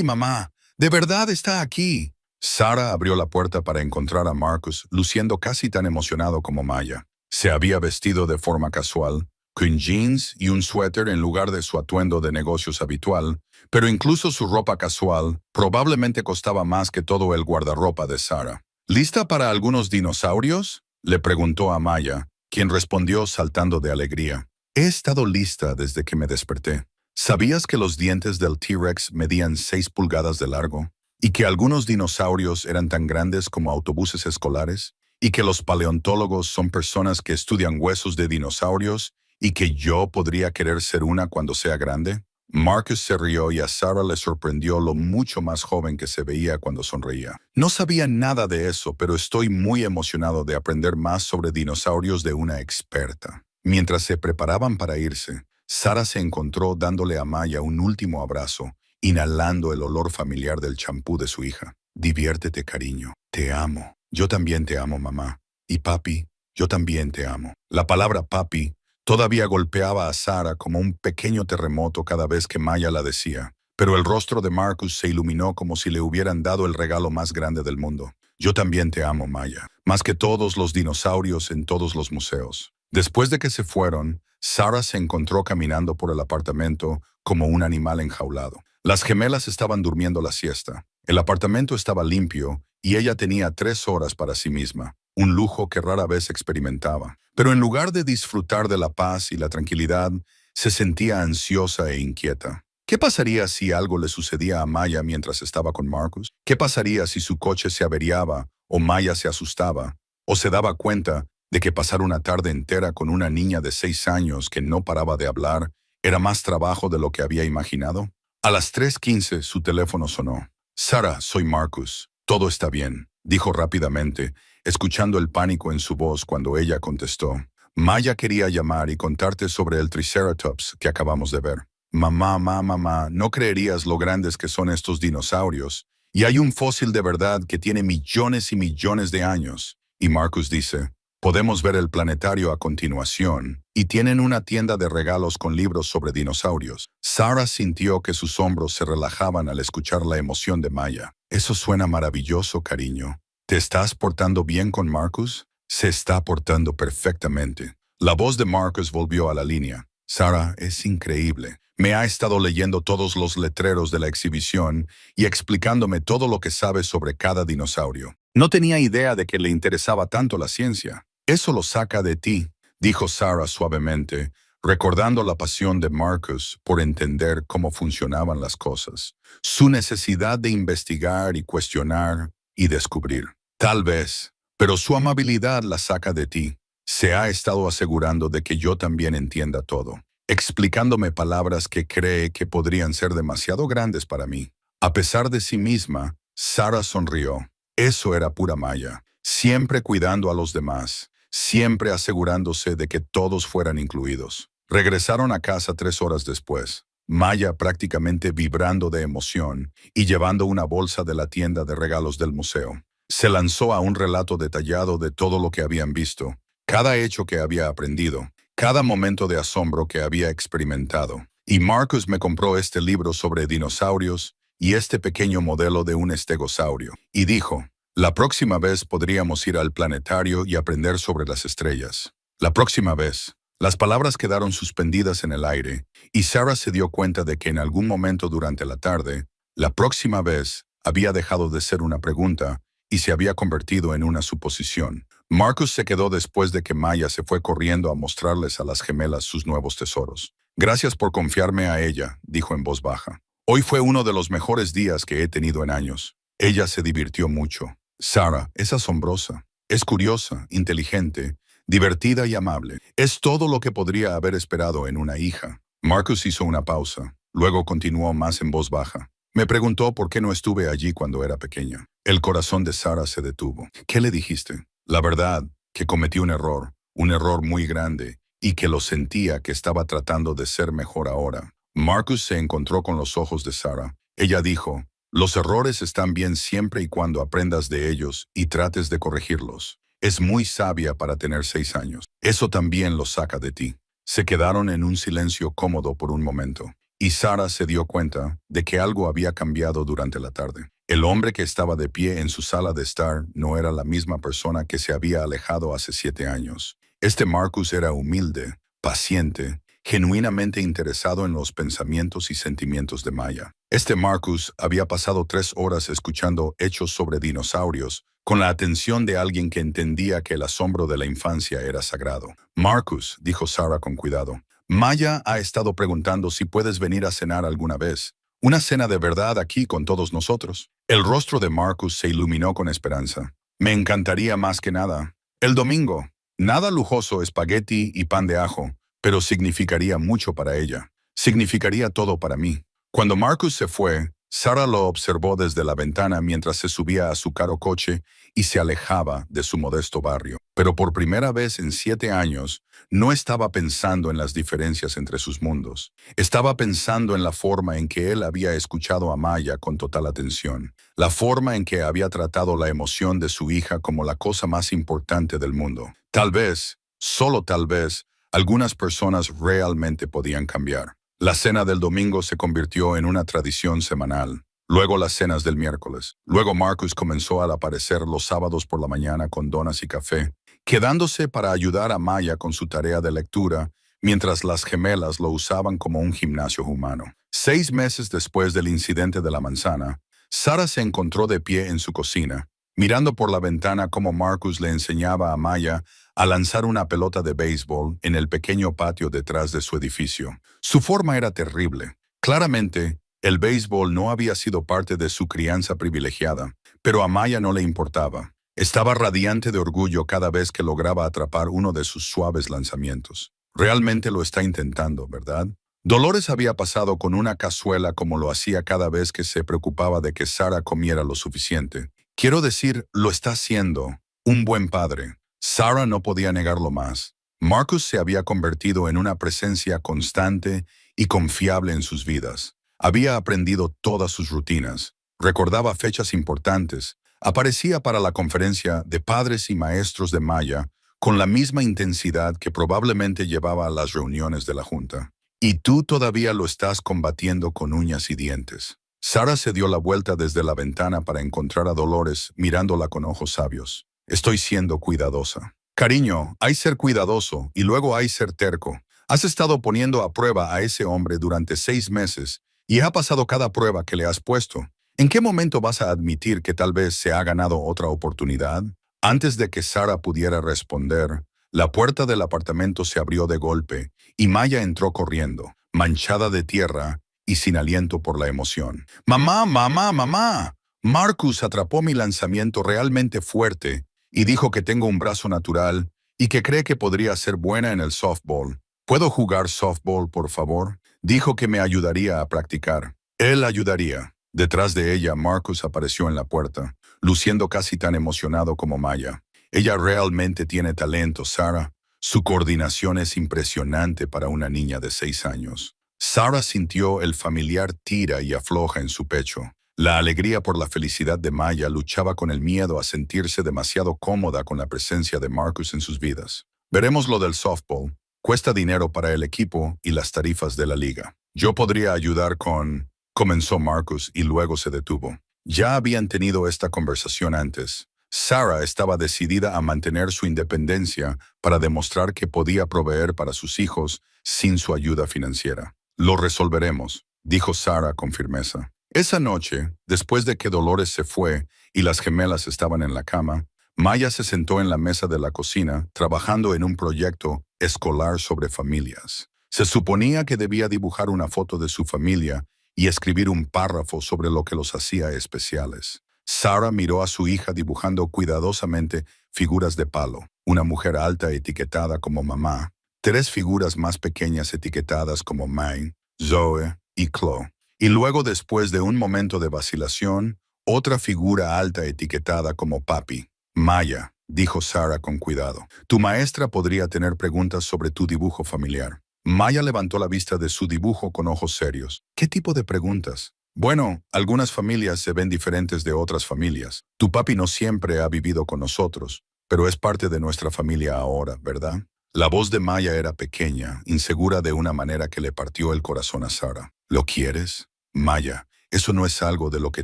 mamá. De verdad está aquí. Sarah abrió la puerta para encontrar a Marcus, luciendo casi tan emocionado como Maya. Se había vestido de forma casual, con jeans y un suéter en lugar de su atuendo de negocios habitual, pero incluso su ropa casual probablemente costaba más que todo el guardarropa de Sarah. ¿Lista para algunos dinosaurios?, le preguntó a Maya, quien respondió saltando de alegría. He estado lista desde que me desperté. ¿Sabías que los dientes del T-Rex medían 6 pulgadas de largo? ¿Y que algunos dinosaurios eran tan grandes como autobuses escolares? ¿Y que los paleontólogos son personas que estudian huesos de dinosaurios? ¿Y que yo podría querer ser una cuando sea grande? Marcus se rió y a Sarah le sorprendió lo mucho más joven que se veía cuando sonreía. No sabía nada de eso, pero estoy muy emocionado de aprender más sobre dinosaurios de una experta. Mientras se preparaban para irse, Sarah se encontró dándole a Maya un último abrazo, inhalando el olor familiar del champú de su hija. Diviértete, cariño. Te amo. Yo también te amo, mamá. Y papi, yo también te amo. La palabra papi todavía golpeaba a Sarah como un pequeño terremoto cada vez que Maya la decía, pero el rostro de Marcus se iluminó como si le hubieran dado el regalo más grande del mundo. Yo también te amo, Maya, más que todos los dinosaurios en todos los museos. Después de que se fueron, Sarah se encontró caminando por el apartamento como un animal enjaulado. Las gemelas estaban durmiendo la siesta. El apartamento estaba limpio y ella tenía 3 horas para sí misma, un lujo que rara vez experimentaba. Pero en lugar de disfrutar de la paz y la tranquilidad, se sentía ansiosa e inquieta. ¿Qué pasaría si algo le sucedía a Maya mientras estaba con Marcus? ¿Qué pasaría si su coche se averiaba o Maya se asustaba o se daba cuenta de que pasar una tarde entera con una niña de 6 años que no paraba de hablar era más trabajo de lo que había imaginado? A las 3:15 su teléfono sonó. Sarah, soy Marcus. Todo está bien, dijo rápidamente, escuchando el pánico en su voz cuando ella contestó. Maya quería llamar y contarte sobre el Triceratops que acabamos de ver. Mamá, no creerías lo grandes que son estos dinosaurios. Y hay un fósil de verdad que tiene millones y millones de años. Y Marcus dice, podemos ver el planetario a continuación, y tienen una tienda de regalos con libros sobre dinosaurios. Sarah sintió que sus hombros se relajaban al escuchar la emoción de Maya. Eso suena maravilloso, cariño. ¿Te estás portando bien con Marcus? Se está portando perfectamente. La voz de Marcus volvió a la línea. Sarah, es increíble. Me ha estado leyendo todos los letreros de la exhibición y explicándome todo lo que sabe sobre cada dinosaurio. No tenía idea de que le interesaba tanto la ciencia. Eso lo saca de ti, dijo Sarah suavemente, recordando la pasión de Marcus por entender cómo funcionaban las cosas. Su necesidad de investigar y cuestionar y descubrir. Tal vez, pero su amabilidad la saca de ti. Se ha estado asegurando de que yo también entienda todo, explicándome palabras que cree que podrían ser demasiado grandes para mí. A pesar de sí misma, Sarah sonrió. Eso era pura Maya, siempre cuidando a los demás, siempre asegurándose de que todos fueran incluidos. Regresaron a casa 3 horas después, Maya prácticamente vibrando de emoción y llevando una bolsa de la tienda de regalos del museo. Se lanzó a un relato detallado de todo lo que habían visto, cada hecho que había aprendido, cada momento de asombro que había experimentado. Y Marcus me compró este libro sobre dinosaurios y este pequeño modelo de un estegosaurio. Y dijo, la próxima vez podríamos ir al planetario y aprender sobre las estrellas. La próxima vez. Las palabras quedaron suspendidas en el aire, y Sarah se dio cuenta de que en algún momento durante la tarde, la próxima vez había dejado de ser una pregunta y se había convertido en una suposición. Marcus se quedó después de que Maya se fue corriendo a mostrarles a las gemelas sus nuevos tesoros. Gracias por confiarme a ella, dijo en voz baja. Hoy fue uno de los mejores días que he tenido en años. Ella se divirtió mucho. Sarah es asombrosa. Es curiosa, inteligente, divertida y amable. Es todo lo que podría haber esperado en una hija. Marcus hizo una pausa. Luego continuó más en voz baja. Me preguntó por qué no estuve allí cuando era pequeña. El corazón de Sarah se detuvo. ¿Qué le dijiste? La verdad, que cometí un error muy grande, y que lo sentía que estaba tratando de ser mejor ahora. Marcus se encontró con los ojos de Sarah. Ella dijo, los errores están bien siempre y cuando aprendas de ellos y trates de corregirlos. Es muy sabia para tener 6 años. Eso también lo saca de ti. Se quedaron en un silencio cómodo por un momento, y Sarah se dio cuenta de que algo había cambiado durante la tarde. El hombre que estaba de pie en su sala de estar no era la misma persona que se había alejado hace 7 años. Este Marcus era humilde, paciente, genuinamente interesado en los pensamientos y sentimientos de Maya. Este Marcus había pasado 3 horas escuchando hechos sobre dinosaurios, con la atención de alguien que entendía que el asombro de la infancia era sagrado. Marcus, dijo Sarah con cuidado, Maya ha estado preguntando si puedes venir a cenar alguna vez. Una cena de verdad aquí con todos nosotros. El rostro de Marcus se iluminó con esperanza. Me encantaría más que nada. El domingo. Nada lujoso, espagueti y pan de ajo, pero significaría mucho para ella. Significaría todo para mí. Cuando Marcus se fue, Sarah lo observó desde la ventana mientras se subía a su caro coche y se alejaba de su modesto barrio. Pero por primera vez en 7 años, no estaba pensando en las diferencias entre sus mundos. Estaba pensando en la forma en que él había escuchado a Maya con total atención, la forma en que había tratado la emoción de su hija como la cosa más importante del mundo. Tal vez, solo tal vez, algunas personas realmente podían cambiar. La cena del domingo se convirtió en una tradición semanal. Luego las cenas del miércoles. Luego Marcus comenzó a aparecer los sábados por la mañana con donas y café, quedándose para ayudar a Maya con su tarea de lectura, mientras las gemelas lo usaban como un gimnasio humano. 6 meses después del incidente de la manzana, Sarah se encontró de pie en su cocina, mirando por la ventana cómo Marcus le enseñaba a Maya a lanzar una pelota de béisbol en el pequeño patio detrás de su edificio. Su forma era terrible. Claramente, el béisbol no había sido parte de su crianza privilegiada, pero a Maya no le importaba. Estaba radiante de orgullo cada vez que lograba atrapar uno de sus suaves lanzamientos. Realmente lo está intentando, ¿verdad? Dolores había pasado con una cazuela como lo hacía cada vez que se preocupaba de que Sarah comiera lo suficiente. Quiero decir, lo está haciendo. Un buen padre. Sarah no podía negarlo más. Marcus se había convertido en una presencia constante y confiable en sus vidas. Había aprendido todas sus rutinas, recordaba fechas importantes, aparecía para la conferencia de padres y maestros de Maya con la misma intensidad que probablemente llevaba a las reuniones de la junta. Y tú todavía lo estás combatiendo con uñas y dientes. Sarah se dio la vuelta desde la ventana para encontrar a Dolores mirándola con ojos sabios. Estoy siendo cuidadosa. Cariño, hay ser cuidadoso y luego hay ser terco. Has estado poniendo a prueba a ese hombre durante 6 meses y ha pasado cada prueba que le has puesto. ¿En qué momento vas a admitir que tal vez se ha ganado otra oportunidad? Antes de que Sarah pudiera responder, la puerta del apartamento se abrió de golpe y Maya entró corriendo, manchada de tierra y sin aliento por la emoción. ¡Mamá, mamá, mamá! Marcus atrapó mi lanzamiento realmente fuerte y dijo que tengo un brazo natural y que cree que podría ser buena en el softball. ¿Puedo jugar softball, por favor? Dijo que me ayudaría a practicar. Él ayudaría. Detrás de ella, Marcus apareció en la puerta, luciendo casi tan emocionado como Maya. Ella realmente tiene talento, Sarah. Su coordinación es impresionante para una niña de 6 años. Sarah sintió el familiar tira y afloja en su pecho. La alegría por la felicidad de Maya luchaba con el miedo a sentirse demasiado cómoda con la presencia de Marcus en sus vidas. Veremos lo del softball. Cuesta dinero para el equipo y las tarifas de la liga. Yo podría ayudar con... Comenzó Marcus y luego se detuvo. Ya habían tenido esta conversación antes. Sarah estaba decidida a mantener su independencia para demostrar que podía proveer para sus hijos sin su ayuda financiera. Lo resolveremos, dijo Sarah con firmeza. Esa noche, después de que Dolores se fue y las gemelas estaban en la cama, Maya se sentó en la mesa de la cocina trabajando en un proyecto escolar sobre familias. Se suponía que debía dibujar una foto de su familia y escribir un párrafo sobre lo que los hacía especiales. Sarah miró a su hija dibujando cuidadosamente figuras de palo, una mujer alta etiquetada como mamá, tres figuras más pequeñas etiquetadas como May, Zoe y Chloe. Y luego, después de un momento de vacilación, otra figura alta etiquetada como papi. Maya, dijo Sarah con cuidado. Tu maestra podría tener preguntas sobre tu dibujo familiar. Maya levantó la vista de su dibujo con ojos serios. ¿Qué tipo de preguntas? Bueno, algunas familias se ven diferentes de otras familias. Tu papi no siempre ha vivido con nosotros, pero es parte de nuestra familia ahora, ¿verdad? La voz de Maya era pequeña, insegura de una manera que le partió el corazón a Sarah. ¿Lo quieres? Maya, eso no es algo de lo que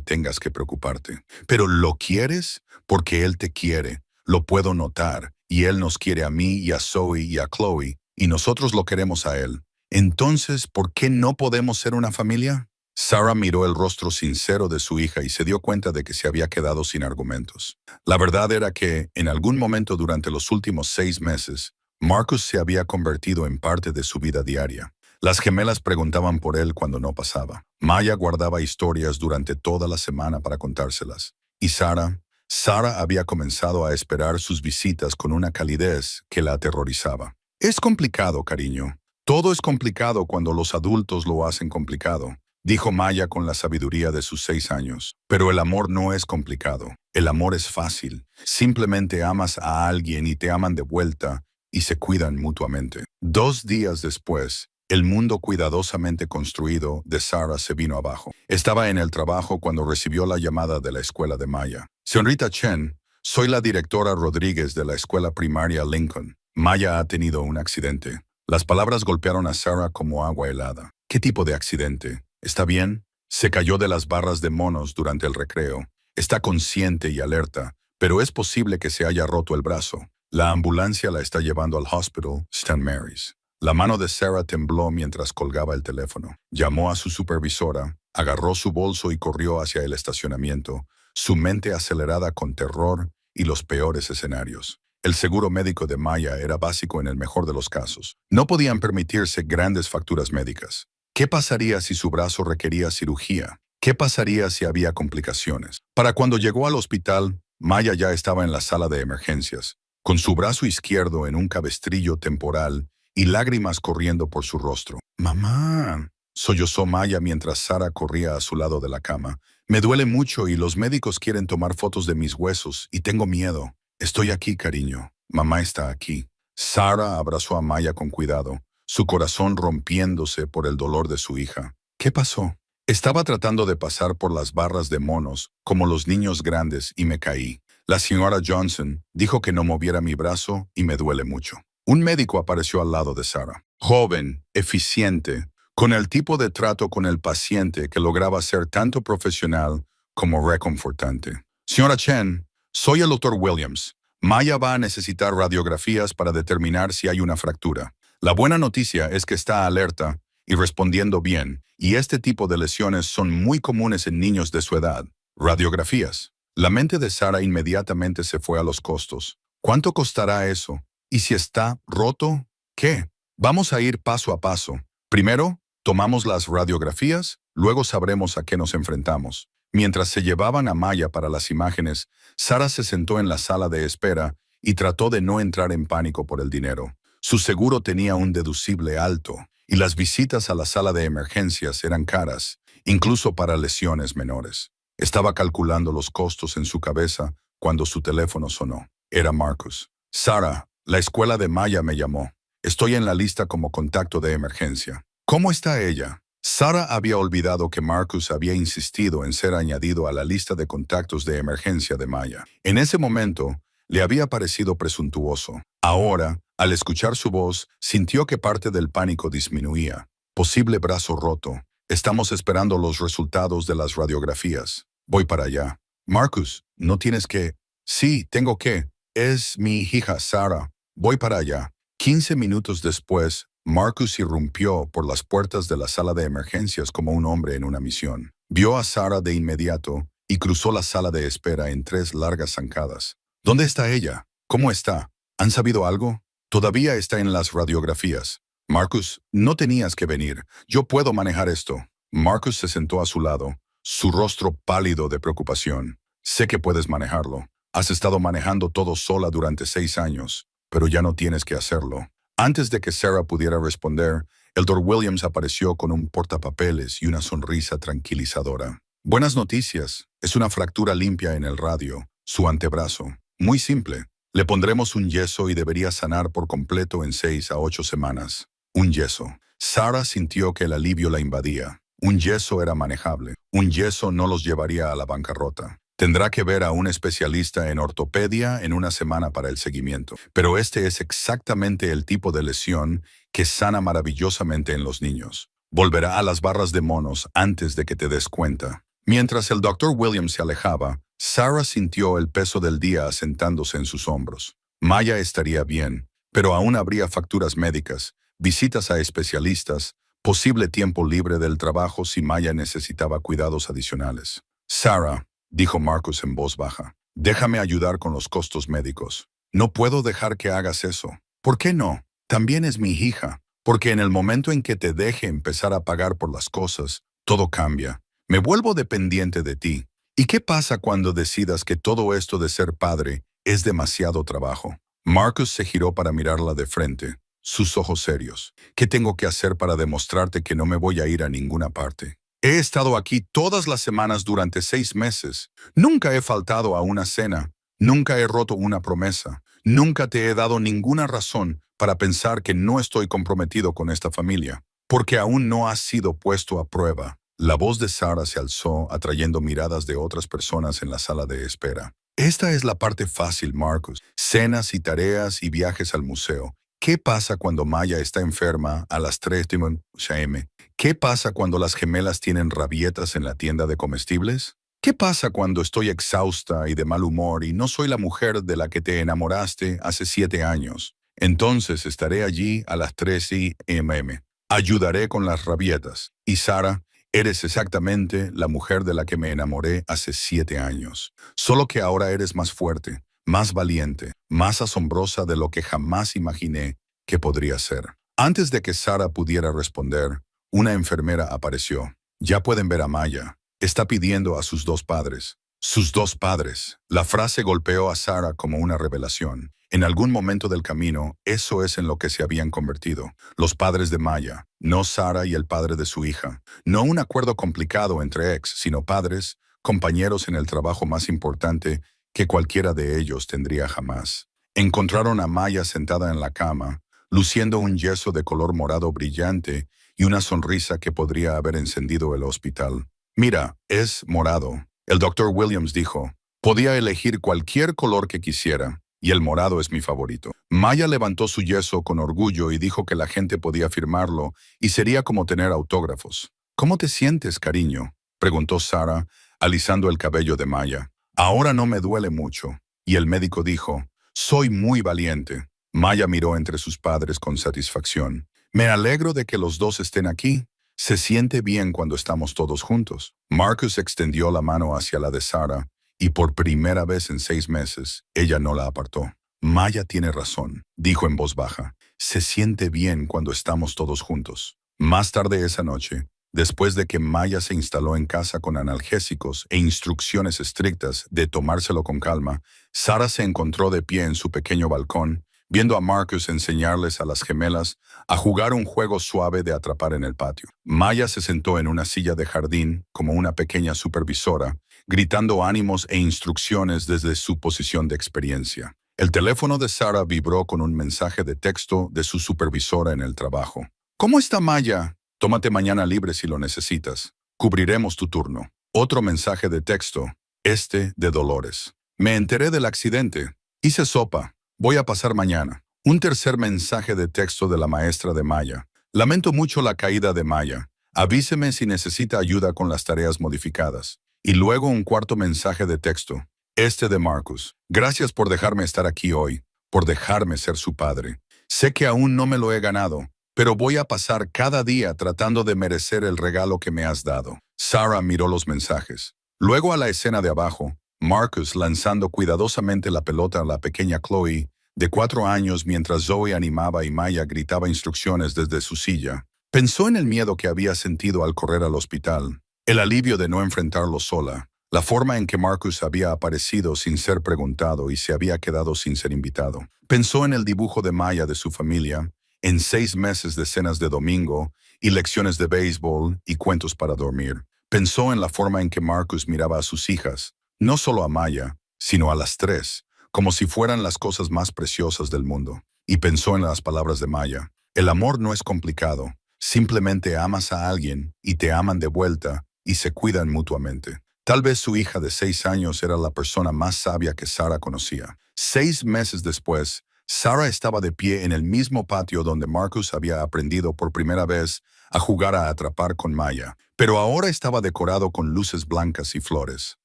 tengas que preocuparte. Pero ¿lo quieres? Porque él te quiere. Lo puedo notar. Y él nos quiere a mí y a Zoe y a Chloe. Y nosotros lo queremos a él. Entonces, ¿por qué no podemos ser una familia? Sarah miró el rostro sincero de su hija y se dio cuenta de que se había quedado sin argumentos. La verdad era que, en algún momento durante los últimos 6 meses, Marcus se había convertido en parte de su vida diaria. Las gemelas preguntaban por él cuando no pasaba. Maya guardaba historias durante toda la semana para contárselas. Y Sarah había comenzado a esperar sus visitas con una calidez que la aterrorizaba. Es complicado, cariño. Todo es complicado cuando los adultos lo hacen complicado, dijo Maya con la sabiduría de sus 6 años. Pero el amor no es complicado. El amor es fácil. Simplemente amas a alguien y te aman de vuelta y se cuidan mutuamente. 2 días después, el mundo cuidadosamente construido de Sarah se vino abajo. Estaba en el trabajo cuando recibió la llamada de la escuela de Maya. Señorita Chen, soy la directora Rodríguez de la escuela primaria Lincoln. Maya ha tenido un accidente. Las palabras golpearon a Sarah como agua helada. ¿Qué tipo de accidente? ¿Está bien? Se cayó de las barras de monos durante el recreo. Está consciente y alerta, pero es posible que se haya roto el brazo. La ambulancia la está llevando al Hospital St. Mary's. La mano de Sarah tembló mientras colgaba el teléfono. Llamó a su supervisora, agarró su bolso y corrió hacia el estacionamiento, su mente acelerada con terror y los peores escenarios. El seguro médico de Maya era básico en el mejor de los casos. No podían permitirse grandes facturas médicas. ¿Qué pasaría si su brazo requería cirugía? ¿Qué pasaría si había complicaciones? Para cuando llegó al hospital, Maya ya estaba en la sala de emergencias, con su brazo izquierdo en un cabestrillo temporal y lágrimas corriendo por su rostro. «Mamá», sollozó Maya mientras Sarah corría a su lado de la cama. «Me duele mucho y los médicos quieren tomar fotos de mis huesos y tengo miedo. Estoy aquí, cariño. Mamá está aquí». Sarah abrazó a Maya con cuidado, su corazón rompiéndose por el dolor de su hija. «¿Qué pasó?» «Estaba tratando de pasar por las barras de monos, como los niños grandes, y me caí. La señora Johnson dijo que no moviera mi brazo y me duele mucho». Un médico apareció al lado de Sarah. Joven, eficiente, con el tipo de trato con el paciente que lograba ser tanto profesional como reconfortante. «Señora Chen, soy el Dr. Williams. Maya va a necesitar radiografías para determinar si hay una fractura. La buena noticia es que está alerta y respondiendo bien, y este tipo de lesiones son muy comunes en niños de su edad. Radiografías». La mente de Sarah inmediatamente se fue a los costos. ¿Cuánto costará eso? ¿Y si está roto? ¿Qué? Vamos a ir paso a paso. Primero, tomamos las radiografías, luego sabremos a qué nos enfrentamos. Mientras se llevaban a Maya para las imágenes, Sarah se sentó en la sala de espera y trató de no entrar en pánico por el dinero. Su seguro tenía un deducible alto, y las visitas a la sala de emergencias eran caras, incluso para lesiones menores. Estaba calculando los costos en su cabeza cuando su teléfono sonó. Era Marcus. «Sarah, la escuela de Maya me llamó. Estoy en la lista como contacto de emergencia». «¿Cómo está ella?» Sarah había olvidado que Marcus había insistido en ser añadido a la lista de contactos de emergencia de Maya. En ese momento, le había parecido presuntuoso. Ahora, al escuchar su voz, sintió que parte del pánico disminuía. «Posible brazo roto. Estamos esperando los resultados de las radiografías. Voy para allá». «Marcus, no tienes que». «Sí, tengo que. Es mi hija Sarah. Voy para allá». 15 minutos después, Marcus irrumpió por las puertas de la sala de emergencias como un hombre en una misión. Vio a Sarah de inmediato y cruzó la sala de espera en 3 largas zancadas. «¿Dónde está ella? ¿Cómo está? ¿Han sabido algo?» «Todavía está en las radiografías». «Marcus, no tenías que venir. Yo puedo manejar esto». Marcus se sentó a su lado, su rostro pálido de preocupación. Sé que puedes manejarlo. Has estado manejando todo sola durante 6 años, pero ya no tienes que hacerlo. Antes de que Sarah pudiera responder, el Dr. Williams apareció con un portapapeles y una sonrisa tranquilizadora. Buenas noticias. Es una fractura limpia en el radio, su antebrazo. Muy simple. Le pondremos un yeso y debería sanar por completo en 6 a 8 semanas. Un yeso. Sarah sintió que el alivio la invadía. Un yeso era manejable. Un yeso no los llevaría a la bancarrota. Tendrá que ver a un especialista en ortopedia en una semana para el seguimiento. Pero este es exactamente el tipo de lesión que sana maravillosamente en los niños. Volverá a las barras de monos antes de que te des cuenta. Mientras el Dr. Williams se alejaba, Sarah sintió el peso del día asentándose en sus hombros. Maya estaría bien, pero aún habría facturas médicas, visitas a especialistas, posible tiempo libre del trabajo si Maya necesitaba cuidados adicionales. Sarah, dijo Marcus en voz baja, déjame ayudar con los costos médicos. No puedo dejar que hagas eso. ¿Por qué no? También es mi hija. Porque en el momento en que te deje empezar a pagar por las cosas, todo cambia. Me vuelvo dependiente de ti. ¿Y qué pasa cuando decidas que todo esto de ser padre es demasiado trabajo? Marcus se giró para mirarla de frente, sus ojos serios. ¿Qué tengo que hacer para demostrarte que no me voy a ir a ninguna parte? He estado aquí todas las semanas durante 6 meses. Nunca he faltado a una cena. Nunca he roto una promesa. Nunca te he dado ninguna razón para pensar que no estoy comprometido con esta familia, porque aún no has sido puesto a prueba. La voz de Sarah se alzó, atrayendo miradas de otras personas en la sala de espera. Esta es la parte fácil, Marcus. Cenas y tareas y viajes al museo. ¿Qué pasa cuando Maya está enferma a las 3 p.m.? ¿Qué pasa cuando las gemelas tienen rabietas en la tienda de comestibles? ¿Qué pasa cuando estoy exhausta y de mal humor y no soy la mujer de la que te enamoraste hace 7 años? Entonces estaré allí a las 3 p.m. Ayudaré con las rabietas. Y Sarah, eres exactamente la mujer de la que me enamoré hace 7 años. Solo que ahora eres más fuerte, más valiente, más asombrosa de lo que jamás imaginé que podría ser. Antes de que Sarah pudiera responder, una enfermera apareció. Ya pueden ver a Maya. Está pidiendo a sus 2 padres. Sus 2 padres. La frase golpeó a Sarah como una revelación. En algún momento del camino, eso es en lo que se habían convertido. Los padres de Maya, no Sarah y el padre de su hija. No un acuerdo complicado entre ex, sino padres, compañeros en el trabajo más importante que cualquiera de ellos tendría jamás. Encontraron a Maya sentada en la cama, luciendo un yeso de color morado brillante y una sonrisa que podría haber encendido el hospital. Mira, es morado. El Dr. Williams dijo, podía elegir cualquier color que quisiera, y el morado es mi favorito. Maya levantó su yeso con orgullo y dijo que la gente podía firmarlo y sería como tener autógrafos. ¿Cómo te sientes, cariño?, preguntó Sarah, alisando el cabello de Maya. Ahora no me duele mucho. Y el médico dijo, soy muy valiente. Maya miró entre sus padres con satisfacción. Me alegro de que los 2 estén aquí. Se siente bien cuando estamos todos juntos. Marcus extendió la mano hacia la de Sarah y por primera vez en 6 meses, ella no la apartó. Maya tiene razón, dijo en voz baja. Se siente bien cuando estamos todos juntos. Más tarde esa noche, después de que Maya se instaló en casa con analgésicos e instrucciones estrictas de tomárselo con calma, Sarah se encontró de pie en su pequeño balcón, viendo a Marcus enseñarles a las gemelas a jugar un juego suave de atrapar en el patio. Maya se sentó en una silla de jardín como una pequeña supervisora, gritando ánimos e instrucciones desde su posición de experiencia. El teléfono de Sarah vibró con un mensaje de texto de su supervisora en el trabajo. ¿Cómo está Maya? Tómate mañana libre si lo necesitas. Cubriremos tu turno. Otro mensaje de texto, este de Dolores. Me enteré del accidente. Hice sopa. Voy a pasar mañana. Un tercer mensaje de texto de la maestra de Maya. Lamento mucho la caída de Maya. Avíseme si necesita ayuda con las tareas modificadas. Y luego un cuarto mensaje de texto. Este de Marcus. Gracias por dejarme estar aquí hoy, por dejarme ser su padre. Sé que aún no me lo he ganado, pero voy a pasar cada día tratando de merecer el regalo que me has dado. Sarah miró los mensajes. Luego a la escena de abajo, Marcus lanzando cuidadosamente la pelota a la pequeña Chloe, de 4 años, mientras Zoe animaba y Maya gritaba instrucciones desde su silla. Pensó en el miedo que había sentido al correr al hospital, el alivio de no enfrentarlo sola, la forma en que Marcus había aparecido sin ser preguntado y se había quedado sin ser invitado. Pensó en el dibujo de Maya de su familia, en 6 meses de cenas de domingo y lecciones de béisbol y cuentos para dormir. Pensó en la forma en que Marcus miraba a sus hijas, no solo a Maya, sino a las 3, como si fueran las cosas más preciosas del mundo. Y pensó en las palabras de Maya. El amor no es complicado, simplemente amas a alguien y te aman de vuelta y se cuidan mutuamente. Tal vez su hija de 6 años era la persona más sabia que Sara conocía. 6 meses después, Sara estaba de pie en el mismo patio donde Marcus había aprendido por primera vez a jugar a atrapar con Maya, pero ahora estaba decorado con luces blancas y flores.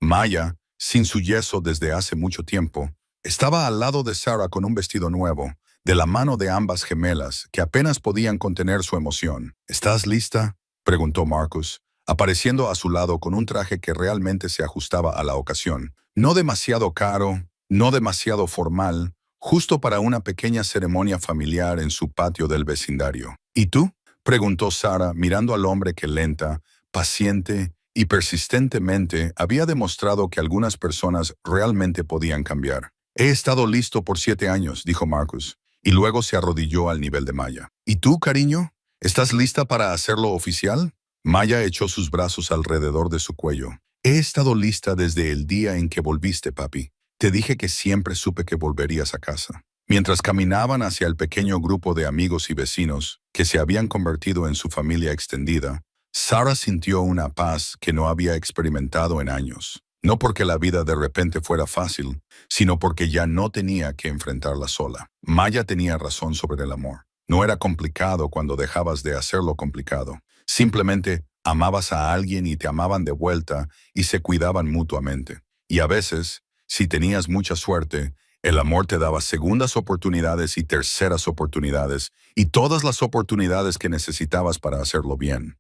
Maya, sin su yeso desde hace mucho tiempo, estaba al lado de Sara con un vestido nuevo, de la mano de ambas gemelas, que apenas podían contener su emoción. ¿Estás lista?, preguntó Marcus, apareciendo a su lado con un traje que realmente se ajustaba a la ocasión. No demasiado caro, no demasiado formal, justo para una pequeña ceremonia familiar en su patio del vecindario. ¿Y tú?, preguntó Sara, mirando al hombre que lenta, paciente y persistentemente había demostrado que algunas personas realmente podían cambiar. He estado listo por 7 años, dijo Marcus, y luego se arrodilló al nivel de Maya. ¿Y tú, cariño? ¿Estás lista para hacerlo oficial? Maya echó sus brazos alrededor de su cuello. He estado lista desde el día en que volviste, papi. Te dije que siempre supe que volverías a casa. Mientras caminaban hacia el pequeño grupo de amigos y vecinos que se habían convertido en su familia extendida, Sara sintió una paz que no había experimentado en años. No porque la vida de repente fuera fácil, sino porque ya no tenía que enfrentarla sola. Maya tenía razón sobre el amor. No era complicado cuando dejabas de hacerlo complicado. Simplemente amabas a alguien y te amaban de vuelta y se cuidaban mutuamente. Y a veces, si tenías mucha suerte, el amor te daba segundas oportunidades y terceras oportunidades y todas las oportunidades que necesitabas para hacerlo bien.